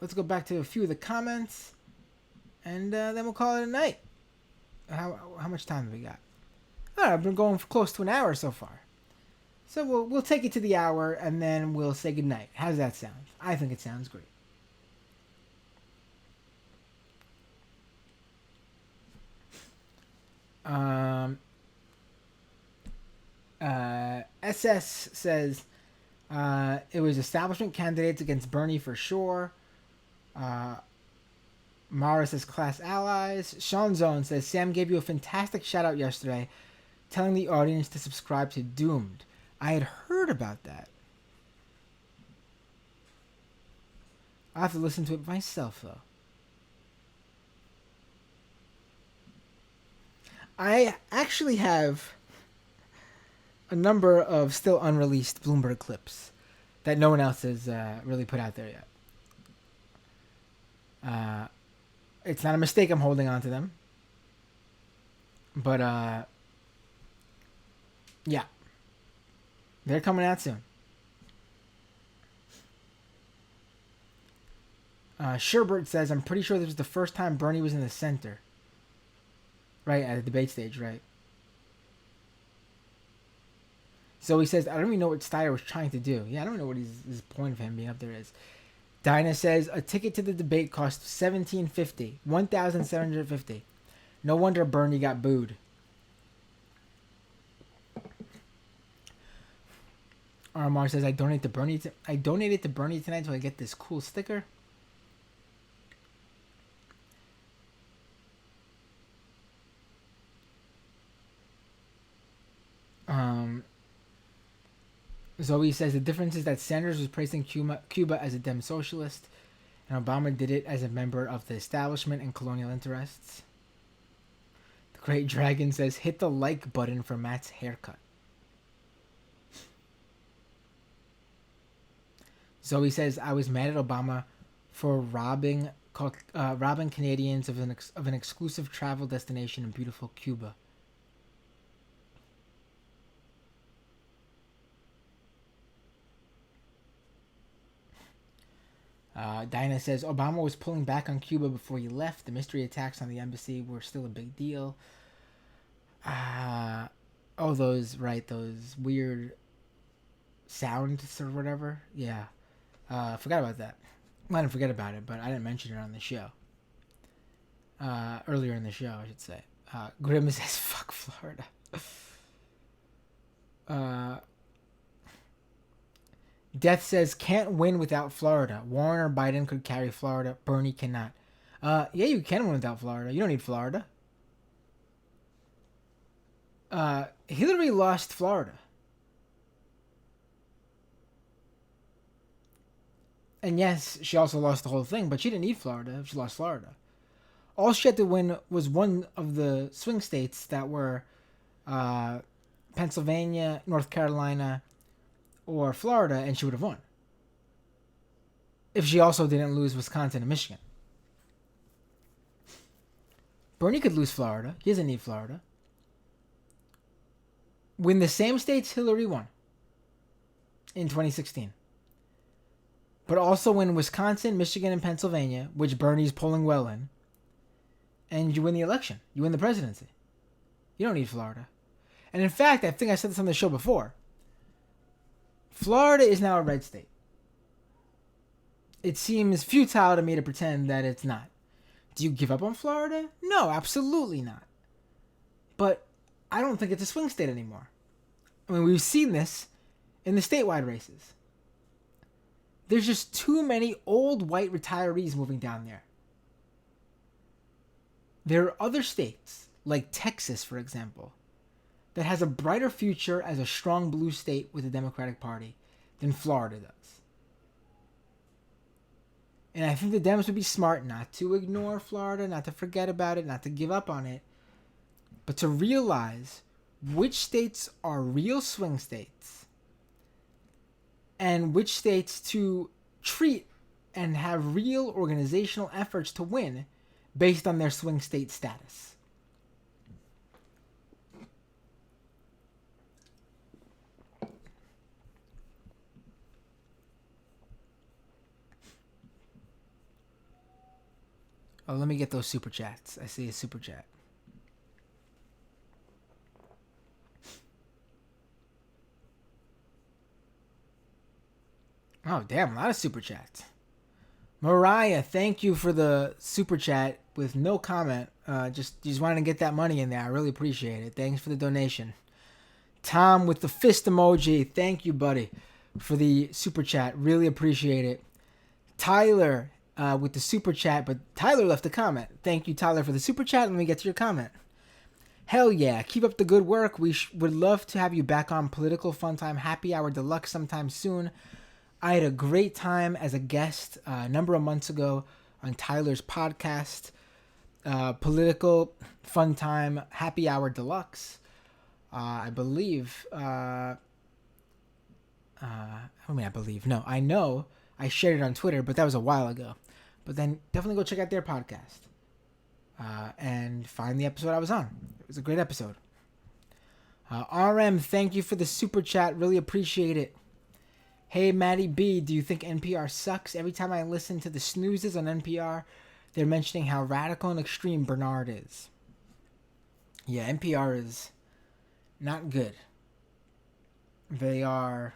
Let's go back to a few of the comments, and then we'll call it a night. How much time have we got? All right, I've been going for close to an hour so far. So we'll take it to the hour, and then we'll say goodnight. How does that sound? I think it sounds great. SS says it was establishment candidates against Bernie for sure. Mara says class allies. Sean Zone says Sam gave you a fantastic shout out yesterday, telling the audience to subscribe to Doomed. I had heard about that. I'll have to listen to it myself though. I actually have a number of still unreleased Bloomberg clips that no one else has really put out there yet. It's not a mistake I'm holding on to them. But, yeah. They're coming out soon. Sherbert says, I'm pretty sure this was the first time Bernie was in the center. Right, at the debate stage, right? So he says, I don't even know what Steyer was trying to do. Yeah, I don't know what his point of him being up there is. Dinah says, a ticket to the debate cost $1,750. $1,750. No wonder Bernie got booed. Armar says, I donated to Bernie tonight so I get this cool sticker. Zoe says the difference is that Sanders was praising Cuba as a Dem socialist, and Obama did it as a member of the establishment and colonial interests. The Great Dragon says, hit the like button for Matt's haircut. Zoe says, I was mad at Obama for robbing Canadians of an exclusive travel destination in beautiful Cuba. Dinah says, Obama was pulling back on Cuba before he left. The mystery attacks on the embassy were still a big deal. Those weird sounds or whatever. Yeah. Forgot about that. I didn't forget about it, but I didn't mention it on the show. Earlier in the show, I should say. Grim says, fuck Florida. Death says, can't win without Florida. Warren or Biden could carry Florida. Bernie cannot. Yeah, you can win without Florida. You don't need Florida. Hillary lost Florida. And yes, she also lost the whole thing, but she didn't need Florida if she lost Florida. All she had to win was one of the swing states that were Pennsylvania, North Carolina, or Florida, and she would have won. if she also didn't lose Wisconsin and Michigan. Bernie could lose Florida. He doesn't need Florida. Win the same states Hillary won in 2016. But also win Wisconsin, Michigan, and Pennsylvania, which Bernie's polling well in. And you win the election. You win the presidency. You don't need Florida. And in fact, I think I said this on the show before. Florida is now a red state. It seems futile to me to pretend that it's not. Do you give up on Florida? No, absolutely not. But I don't think it's a swing state anymore. I mean, we've seen this in the statewide races. There's just too many old white retirees moving down there. There are other states, like Texas, for example, that has a brighter future as a strong blue state with the Democratic Party than Florida does. And I think the Dems would be smart not to ignore Florida, not to forget about it, not to give up on it, but to realize which states are real swing states and which states to treat and have real organizational efforts to win based on their swing state status. Oh, let me get those super chats. I see a super chat. Oh, damn, a lot of super chats. Mariah, thank you for the super chat with no comment. Just wanted to get that money in there. I really appreciate it. Thanks for the donation. Tom with the fist emoji. Thank you, buddy, for the super chat. Really appreciate it. Tyler with the super chat, but Tyler left a comment. Thank you, Tyler, for the super chat. Let me get to your comment. Hell yeah. Keep up the good work. We would love to have you back on Political Fun Time Happy Hour Deluxe sometime soon. I had a great time as a guest a number of months ago on Tyler's podcast, Political Fun Time Happy Hour Deluxe. I believe, I know I shared it on Twitter, but that was a while ago. But then definitely go check out their podcast and find the episode I was on. It was a great episode. RM, thank you for the super chat. Really appreciate it. Hey, Maddie B, do you think NPR sucks? Every time I listen to the snoozes on NPR, they're mentioning how radical and extreme Bernard is. Yeah, NPR is not good. They are...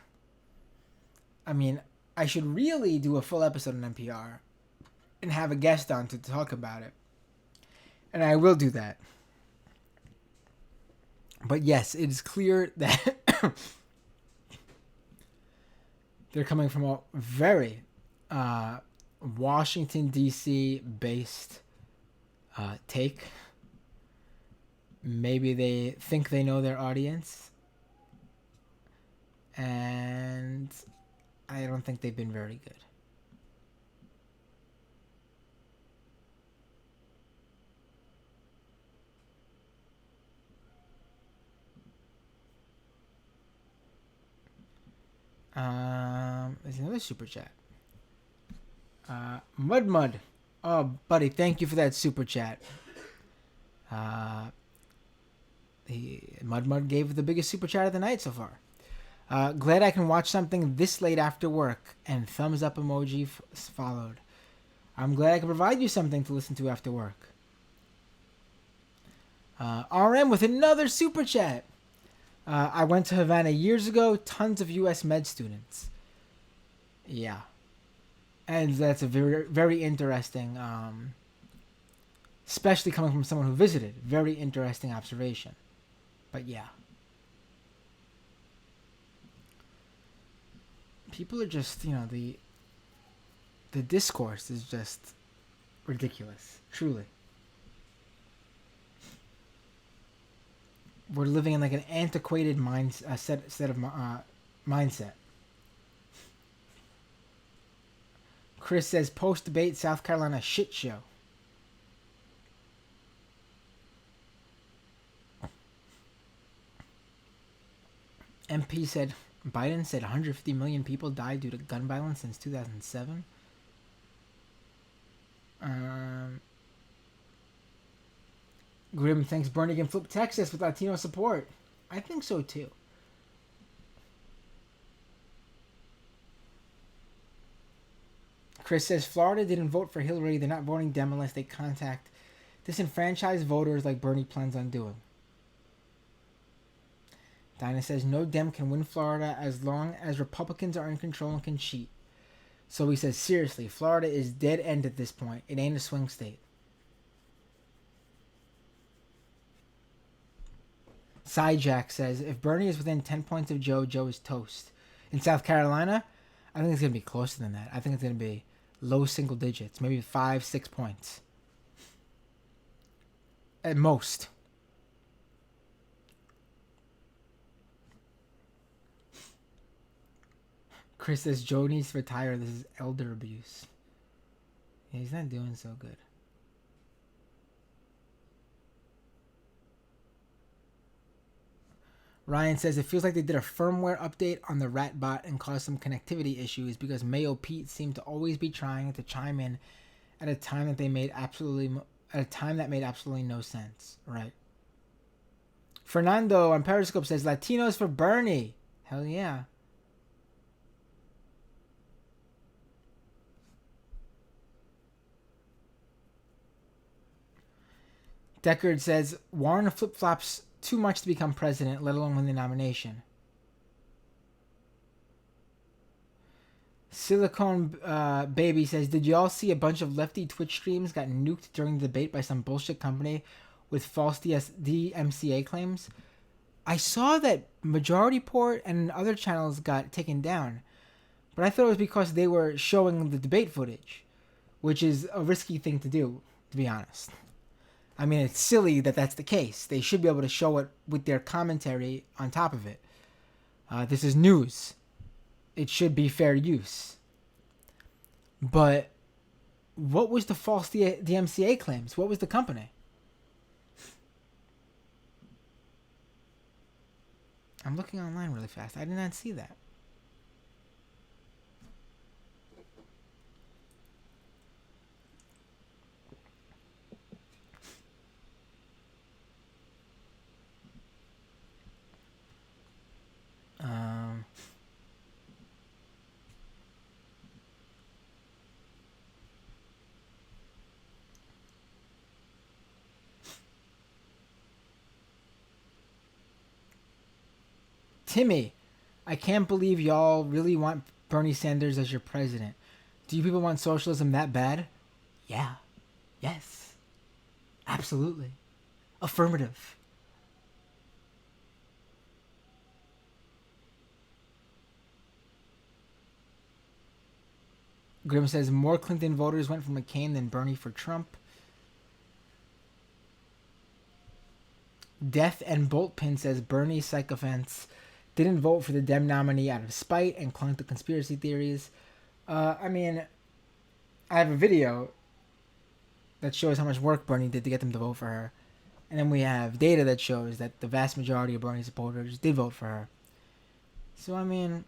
I mean, I should really do a full episode on NPR and have a guest on to talk about it. And I will do that. But yes, it is clear that... they're coming from a very Washington, D.C. based take. Maybe they think they know their audience. And I don't think they've been very good. There's another super chat. Mud. Oh, buddy, thank you for that super chat. Mud gave the biggest super chat of the night so far. Glad I can watch something this late after work, and thumbs up emoji followed. I'm glad I can provide you something to listen to after work. RM with another super chat. I went to Havana years ago. Tons of U.S. med students. Yeah. And that's a very, very interesting, especially coming from someone who visited. Very interesting observation. But yeah. People are just, the discourse is just ridiculous. Truly. We're living in like an antiquated mindset. Chris says post-debate South Carolina shit show. MP said Biden said 150 million people died due to gun violence since 2007. Um, Grim thinks Bernie can flip Texas with Latino support. I think so too. Chris says Florida didn't vote for Hillary. They're not voting Dem unless they contact disenfranchised voters like Bernie plans on doing. Dinah says no Dem can win Florida as long as Republicans are in control and can cheat. So he says, seriously, Florida is dead end at this point. It ain't a swing state. Sidejack says, if Bernie is within 10 points of Joe, Joe is toast. In South Carolina, I think it's going to be closer than that. I think it's going to be low single digits, maybe 5-6 points. At most. Chris says, Joe needs to retire. This is elder abuse. Yeah, he's not doing so good. Ryan says, it feels like they did a firmware update on the Ratbot and caused some connectivity issues because Mayo Pete seemed to always be trying to chime in at a time that made absolutely no sense. Right. Fernando on Periscope says, Latinos for Bernie. Hell yeah. Deckard says, Warren flip-flops too much to become president, let alone win the nomination. Silicone Baby says, did y'all see a bunch of lefty Twitch streams got nuked during the debate by some bullshit company with false DMCA claims? I saw that Majority Port and other channels got taken down, but I thought it was because they were showing the debate footage, which is a risky thing to do, to be honest. I mean, it's silly that that's the case. They should be able to show it with their commentary on top of it. This is news. It should be fair use. But what was the false DMCA claims? What was the company? I'm looking online really fast. I did not see that. Timmy, I can't believe y'all really want Bernie Sanders as your president. Do you people want socialism that bad? Yeah. Yes. Absolutely. Affirmative. Grim says more Clinton voters went for McCain than Bernie for Trump. Death and Boltpin says Bernie sycophants didn't vote for the Dem nominee out of spite and clung to conspiracy theories. I mean, I have a video that shows how much work Bernie did to get them to vote for her. And then we have data that shows that the vast majority of Bernie supporters did vote for her. So, I mean,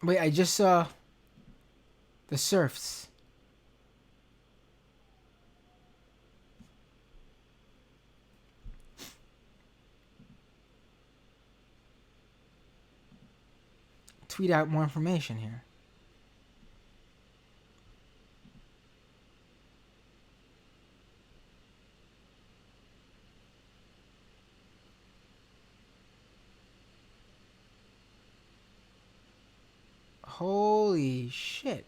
wait, I just saw the serfs. Tweet out more information here. Holy shit.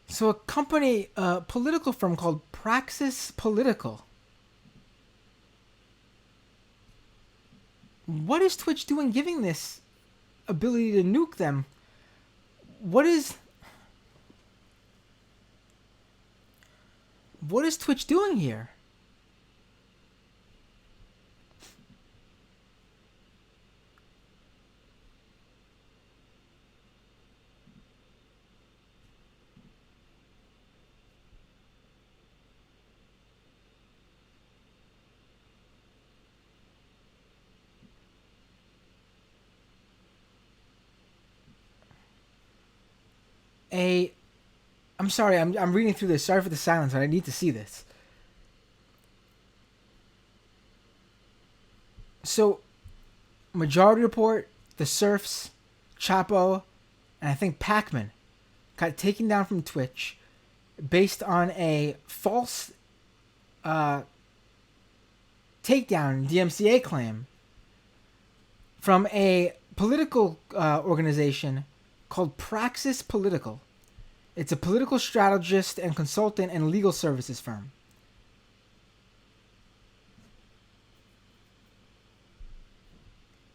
So a company, a political firm called Praxis Political. What is Twitch doing giving this ability to nuke them What is Twitch doing here? A I'm sorry, I'm reading through this. Sorry for the silence, but I need to see this. So, Majority Report, The Surfs, Chapo, and I think Pac-Man got taken down from Twitch based on a false uh, takedown DMCA claim from a political organization called Praxis Political. It's a political strategist and consultant and legal services firm.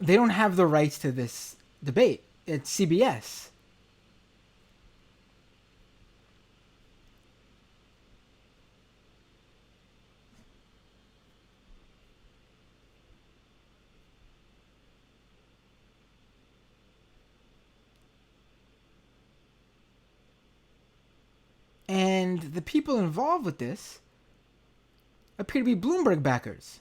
They don't have the rights to this debate. It's CBS. And the people involved with this appear to be Bloomberg backers.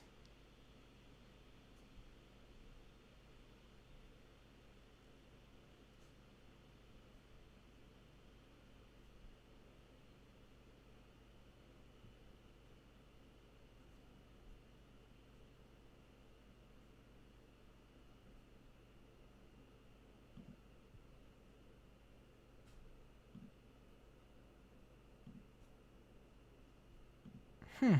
Hmm.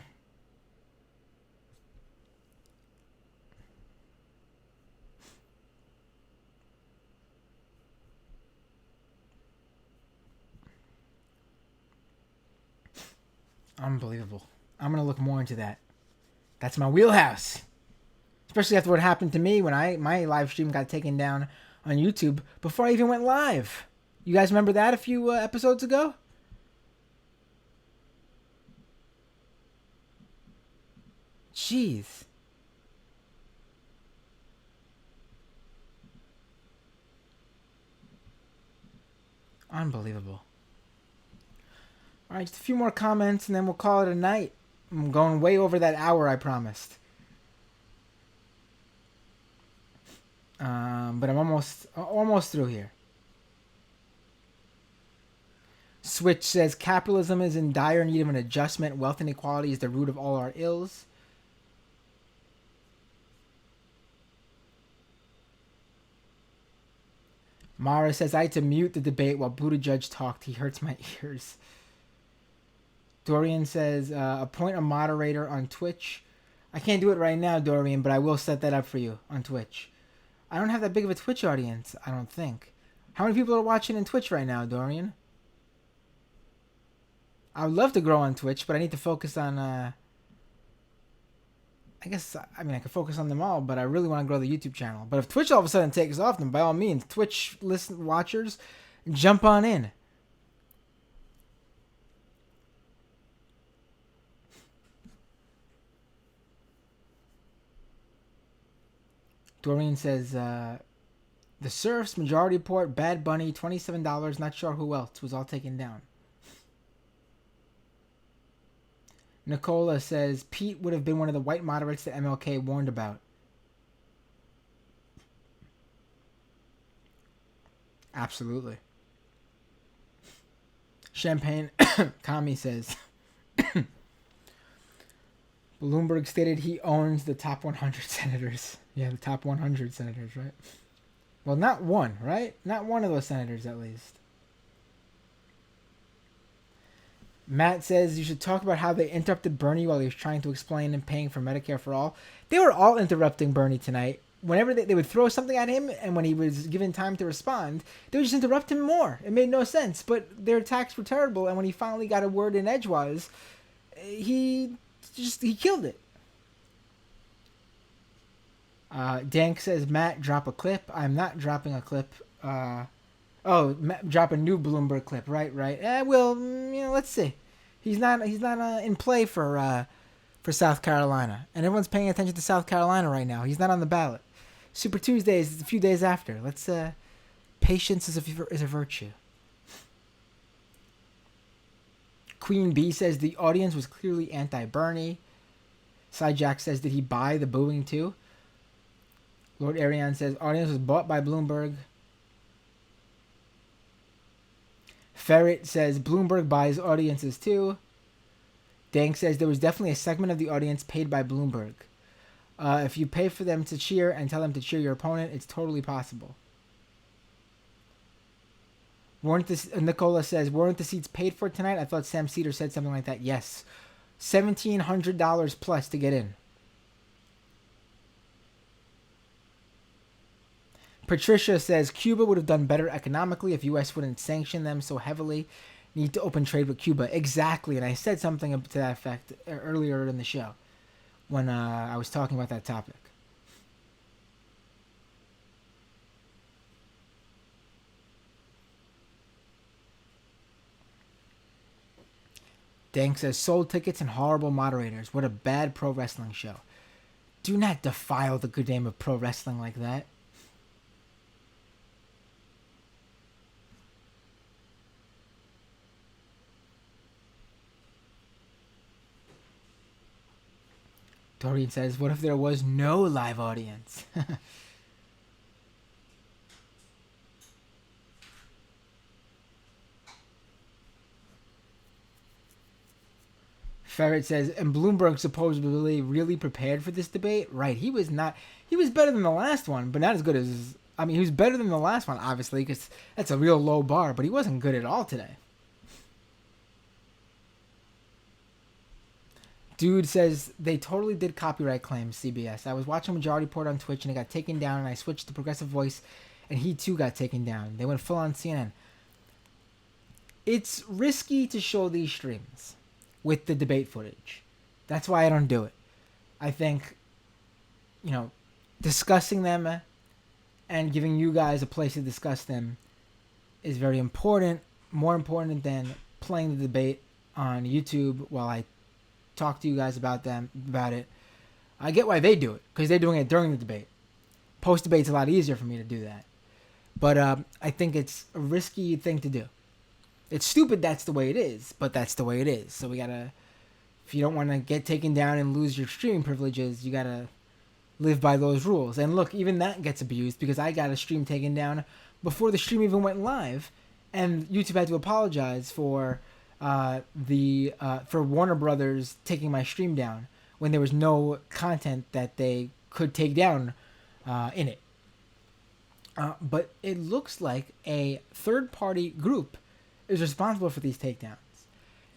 Unbelievable. I'm gonna look more into that. That's my wheelhouse. Especially after what happened to me when my live stream got taken down on YouTube before I even went live. You guys remember that a few episodes ago? Jeez. Unbelievable. All right, just a few more comments and then we'll call it a night. I'm going way over that hour I promised. But I'm almost through here. Switch says capitalism is in dire need of an adjustment. Wealth inequality is the root of all our ills. Mara says I had to mute the debate while Buttigieg talked. He hurts my ears. Dorian says appoint a moderator on Twitch. I can't do it right now, Dorian, but I will set that up for you on Twitch. I don't have that big of a Twitch audience, I don't think. How many people are watching in Twitch right now, Dorian? I would love to grow on Twitch, but I need to focus on. I guess I mean I could focus on them all, but I really want to grow the YouTube channel. But if Twitch all of a sudden takes off, then by all means, Twitch listen watchers, jump on in. Doreen says, The Surfs, Majority Report, Bad Bunny, $27, not sure who else, was all taken down. Nicola says, Pete would have been one of the white moderates that MLK warned about. Absolutely. Champagne Kami says, Bloomberg stated he owns the top 100 senators. Yeah, the top 100 senators, right? Well, not one, right? Not one of those senators, at least. Matt says you should talk about how they interrupted Bernie while he was trying to explain and paying for Medicare for all. They were all interrupting Bernie tonight. Whenever they would throw something at him, and when he was given time to respond, they would just interrupt him more. It made no sense, but their attacks were terrible, and when he finally got a word in edgewise, he killed it. Dank says, Matt, drop a clip. I'm not dropping a clip. Oh, drop a new Bloomberg clip. Right, right. Well, let's see. He's not in play for South Carolina, and everyone's paying attention to South Carolina right now. He's not on the ballot. Super Tuesdays is a few days after. Let's patience is a virtue. Queen Bee says the audience was clearly anti-Bernie. Sidejack says, did he buy the booing too? Lord Ariane says, audience was bought by Bloomberg. Ferret says, Bloomberg buys audiences too. Dank says, there was definitely a segment of the audience paid by Bloomberg. If you pay for them to cheer and tell them to cheer your opponent, it's totally possible. Nicola says, weren't the seats paid for tonight? I thought Sam Cedar said something like that. Yes. $1,700 plus to get in. Patricia says, Cuba would have done better economically if U.S. wouldn't sanction them so heavily. Need to open trade with Cuba. Exactly. And I said something to that effect earlier in the show when I was talking about that topic. Dank says, sold tickets and horrible moderators. What a bad pro wrestling show. Do not defile the good name of pro wrestling like that. Dorian says, what if there was no live audience? Ferret says, and Bloomberg supposedly really prepared for this debate? Right, he was not. He was better than the last one, but not as good as. I mean, he was better than the last one, obviously, because that's a real low bar, but he wasn't good at all today. Dude says, they totally did copyright claims, CBS. I was watching Majority Report on Twitch, and it got taken down, and I switched to Progressive Voice, and he too got taken down. They went full on CNN. It's risky to show these streams with the debate footage. That's why I don't do it. I think, discussing them and giving you guys a place to discuss them is very important, more important than playing the debate on YouTube while I talk to you guys about it. I get why they do it, because they're doing it during the debate. Post debate's a lot easier for me to do that. But I think it's a risky thing to do. It's stupid that's the way it is, but that's the way it is. So we gotta, if you don't want to get taken down and lose your streaming privileges, you gotta live by those rules. And look, even that gets abused, because I got a stream taken down before the stream even went live, and YouTube had to apologize for Warner Brothers taking my stream down when there was no content that they could take down in it. But it looks like a third-party group is responsible for these takedowns.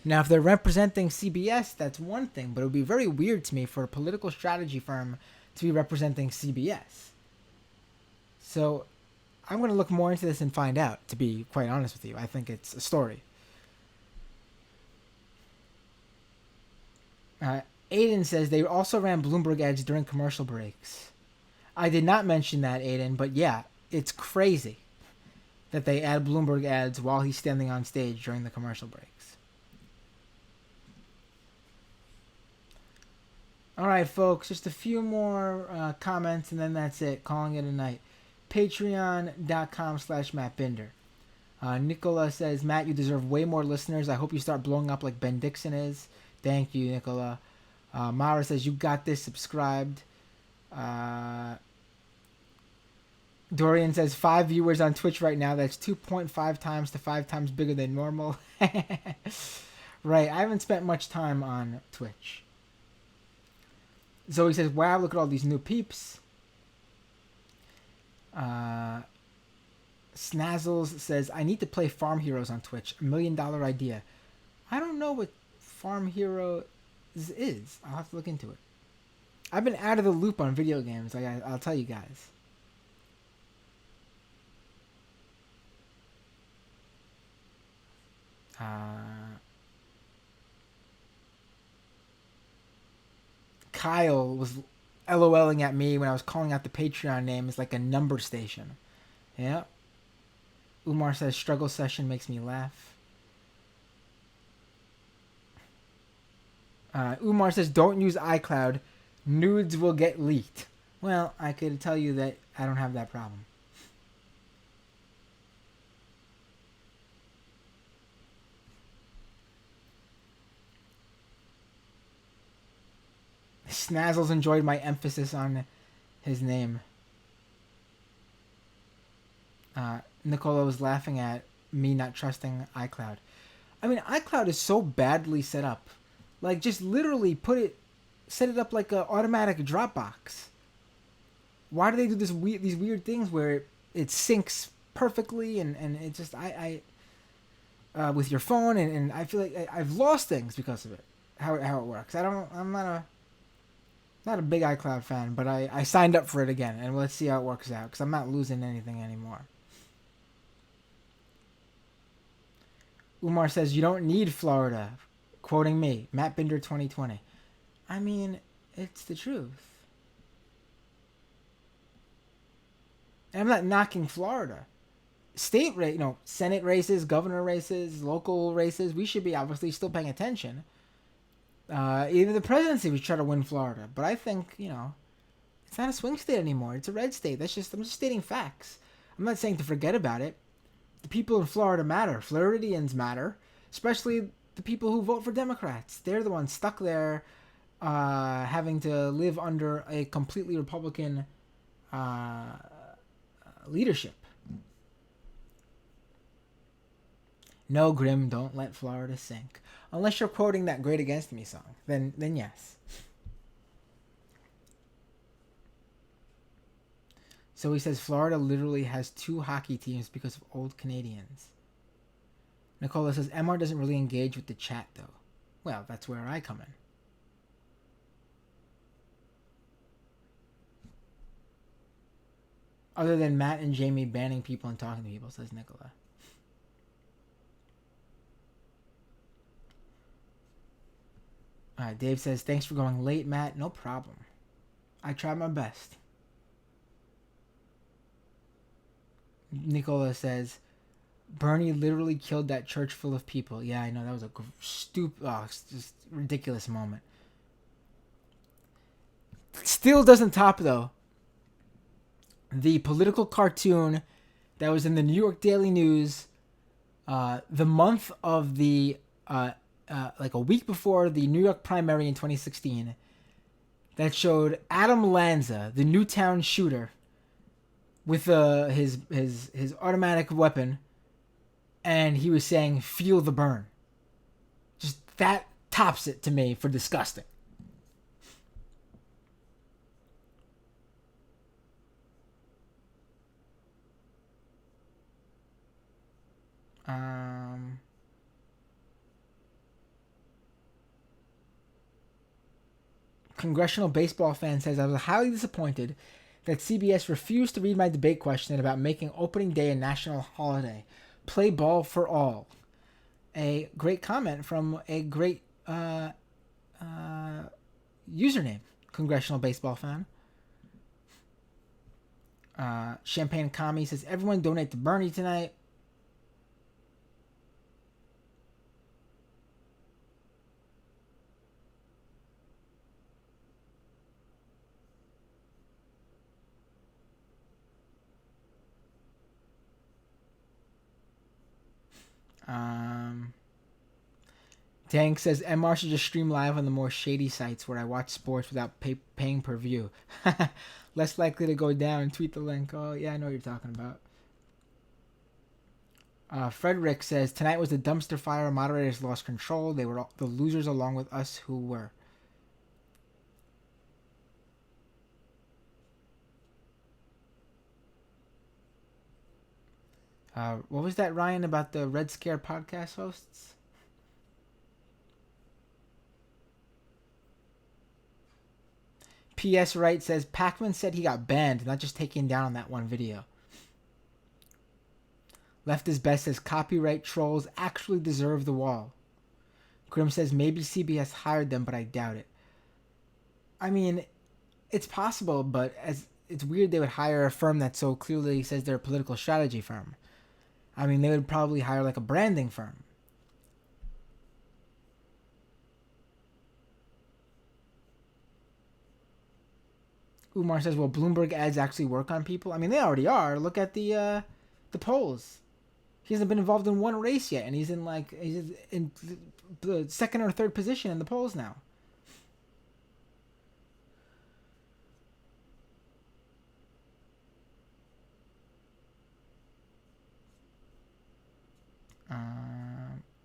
Now, if they're representing CBS, that's one thing, but it would be very weird to me for a political strategy firm to be representing CBS. So I'm going to look more into this and find out, to be quite honest with you. I think it's a story. Aiden says they also ran Bloomberg ads during commercial breaks. I did not mention that, Aiden, but yeah, it's crazy that they add Bloomberg ads while he's standing on stage during the commercial breaks. All right, folks, just a few more comments, and then that's it. Calling it a night. Patreon.com/MattBinder. Nicola says, Matt, you deserve way more listeners. I hope you start blowing up like Ben Dixon is. Thank you, Nicola. Mara says, you got this, subscribed. Dorian says, 5 viewers on Twitch right now. That's 2.5 times to 5 times bigger than normal. Right, I haven't spent much time on Twitch. Zoe says, wow, look at all these new peeps. Snazzles says, I need to play Farm Heroes on Twitch. $1 million idea. I don't know what Farm Heroes is. I'll have to look into it. I've been out of the loop on video games. I'll tell you guys. Kyle was LOLing at me when I was calling out the Patreon name as like a number station. Yeah. Umar says struggle session makes me laugh. Umar says don't use iCloud. Nudes will get leaked. Well, I could tell you that I don't have that problem. Snazzles enjoyed my emphasis on his name. Nicola was laughing at me not trusting iCloud. I mean, iCloud is so badly set up. Like, just literally set it up like an automatic Dropbox. Why do they do these weird things where it syncs perfectly and it just with your phone and I feel like I've lost things because of it. How it works. I'm not a big iCloud fan, but I signed up for it again and let's see how it works out because I'm not losing anything anymore. Umar says you don't need Florida, quoting me, Matt Binder 2020. I mean, it's the truth. And I'm not knocking Florida. Senate races, governor races, local races, we should be obviously still paying attention. Even the presidency was trying to win Florida. But I think, it's not a swing state anymore. It's a red state. I'm just stating facts. I'm not saying to forget about it. The people in Florida matter. Floridians matter. Especially the people who vote for Democrats. They're the ones stuck there having to live under a completely Republican leadership. No, Grim, don't let Florida sink. Unless you're quoting that Great Against Me song. Then yes. So he says Florida literally has 2 hockey teams because of old Canadians. Nicola says MR doesn't really engage with the chat though. Well, that's where I come in. Other than Matt and Jamie banning people and talking to people, says Nicola. Dave says, thanks for going late, Matt. No problem. I tried my best. Nicola says, Bernie literally killed that church full of people. Yeah, I know. That was a just ridiculous moment. Still doesn't top, though, the political cartoon that was in the New York Daily News the month of the like a week before the New York primary in 2016 that showed Adam Lanza, the Newtown shooter, with his automatic weapon, and he was saying, "Feel the burn." Just that tops it to me for disgusting. Congressional baseball fan says, I was highly disappointed that CBS refused to read my debate question about making opening day a national holiday. Play ball for all. A great comment from a great username, congressional baseball fan. Champagne Kami says, everyone donate to Bernie tonight. Tank says MR should just stream live on the more shady sites where I watch sports without paying per view. Less likely to go down. Tweet the link. Oh yeah, I know what you're talking about. Frederick says tonight was a dumpster fire. Moderators lost control. They were the losers along with us who were. What was that, Ryan, about the Red Scare podcast hosts? P.S. Wright says Pacman said he got banned, not just taken down on that one video. Left is Best says copyright trolls actually deserve the wall. Grim says maybe CBS hired them, but I doubt it. I mean, it's possible, but it's weird they would hire a firm that so clearly says they're a political strategy firm. I mean, they would probably hire like a branding firm. Umar says, "Will Bloomberg ads actually work on people?" I mean, they already are. Look at the polls. He hasn't been involved in one race yet, and he's in the second or third position in the polls now.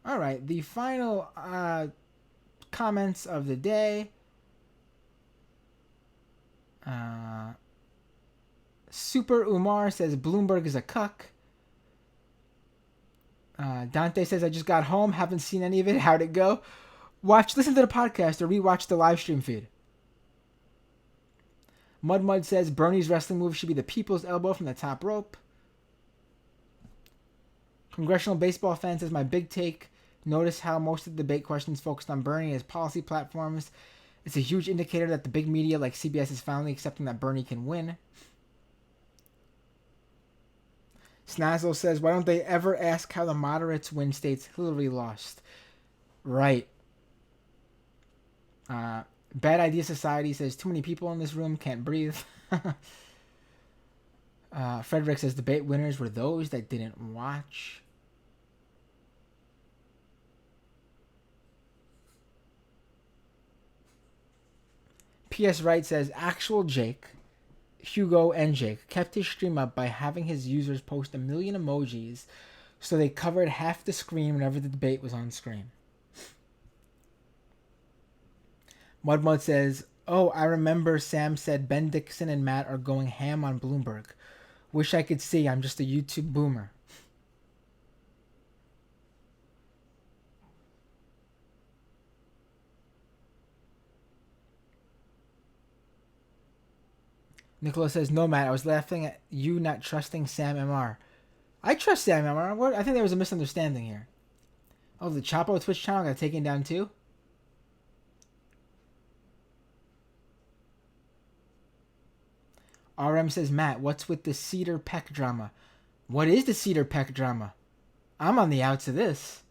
All right, the final comments of the day. Super Umar says Bloomberg is a cuck. Dante says, I just got home, haven't seen any of it. How'd it go? Listen to the podcast or rewatch the live stream feed. Mud says Bernie's wrestling move should be the people's elbow from the top rope. Congressional baseball fan says, my big take. Notice how most of the debate questions focused on Bernie and his policy platforms. It's a huge indicator that the big media like CBS is finally accepting that Bernie can win. Snazzle says, why don't they ever ask how the moderates win states Hillary lost? Right. Bad Idea Society says, too many people in this room, can't breathe. Frederick says, debate winners were those that didn't watch. P.S. Wright says, actual Jake, Hugo and Jake, kept his stream up by having his users post 1 million emojis so they covered half the screen whenever the debate was on screen. Mud says, oh, I remember Sam said Ben Dixon and Matt are going ham on Bloomberg. Wish I could see. I'm just a YouTube boomer. Nicholas says, no, Matt, I was laughing at you not trusting Sam MR. I trust Sam MR. What? I think there was a misunderstanding here. Oh, the Chapo Twitch channel got taken down too? RM says, Matt, what's with the Cedar Peck drama? What is the Cedar Peck drama? I'm on the outs of this.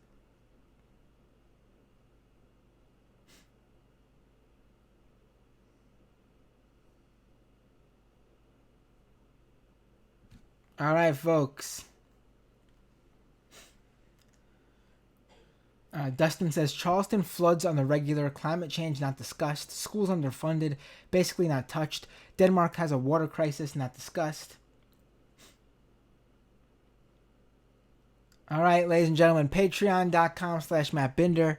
All right, folks. Dustin says, Charleston floods on the regular, climate change not discussed, schools underfunded, basically not touched, Denmark has a water crisis not discussed. All right, ladies and gentlemen, patreon.com/MattBinder.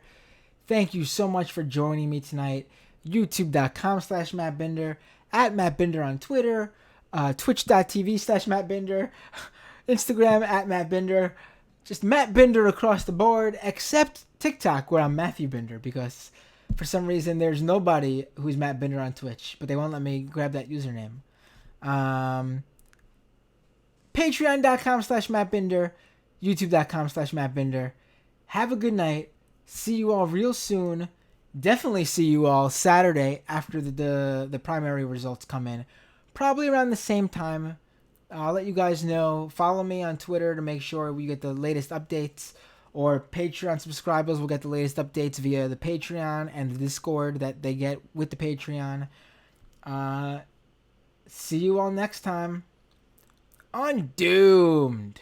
Thank you so much for joining me tonight. YouTube.com/MattBinder, at MattBinder on Twitter, Twitch.tv/MattBinder, Instagram at MattBinder. Just Matt Binder across the board, except TikTok, where I'm Matthew Binder, because for some reason there's nobody who's Matt Binder on Twitch, but they won't let me grab that username. Patreon.com/MattBinder, YouTube.com/MattBinder. Have a good night. See you all real soon. Definitely see you all Saturday after the primary results come in. Probably around the same time. I'll let you guys know. Follow me on Twitter to make sure we get the latest updates. Or Patreon subscribers will get the latest updates via the Patreon and the Discord that they get with the Patreon. See you all next time on Doomed.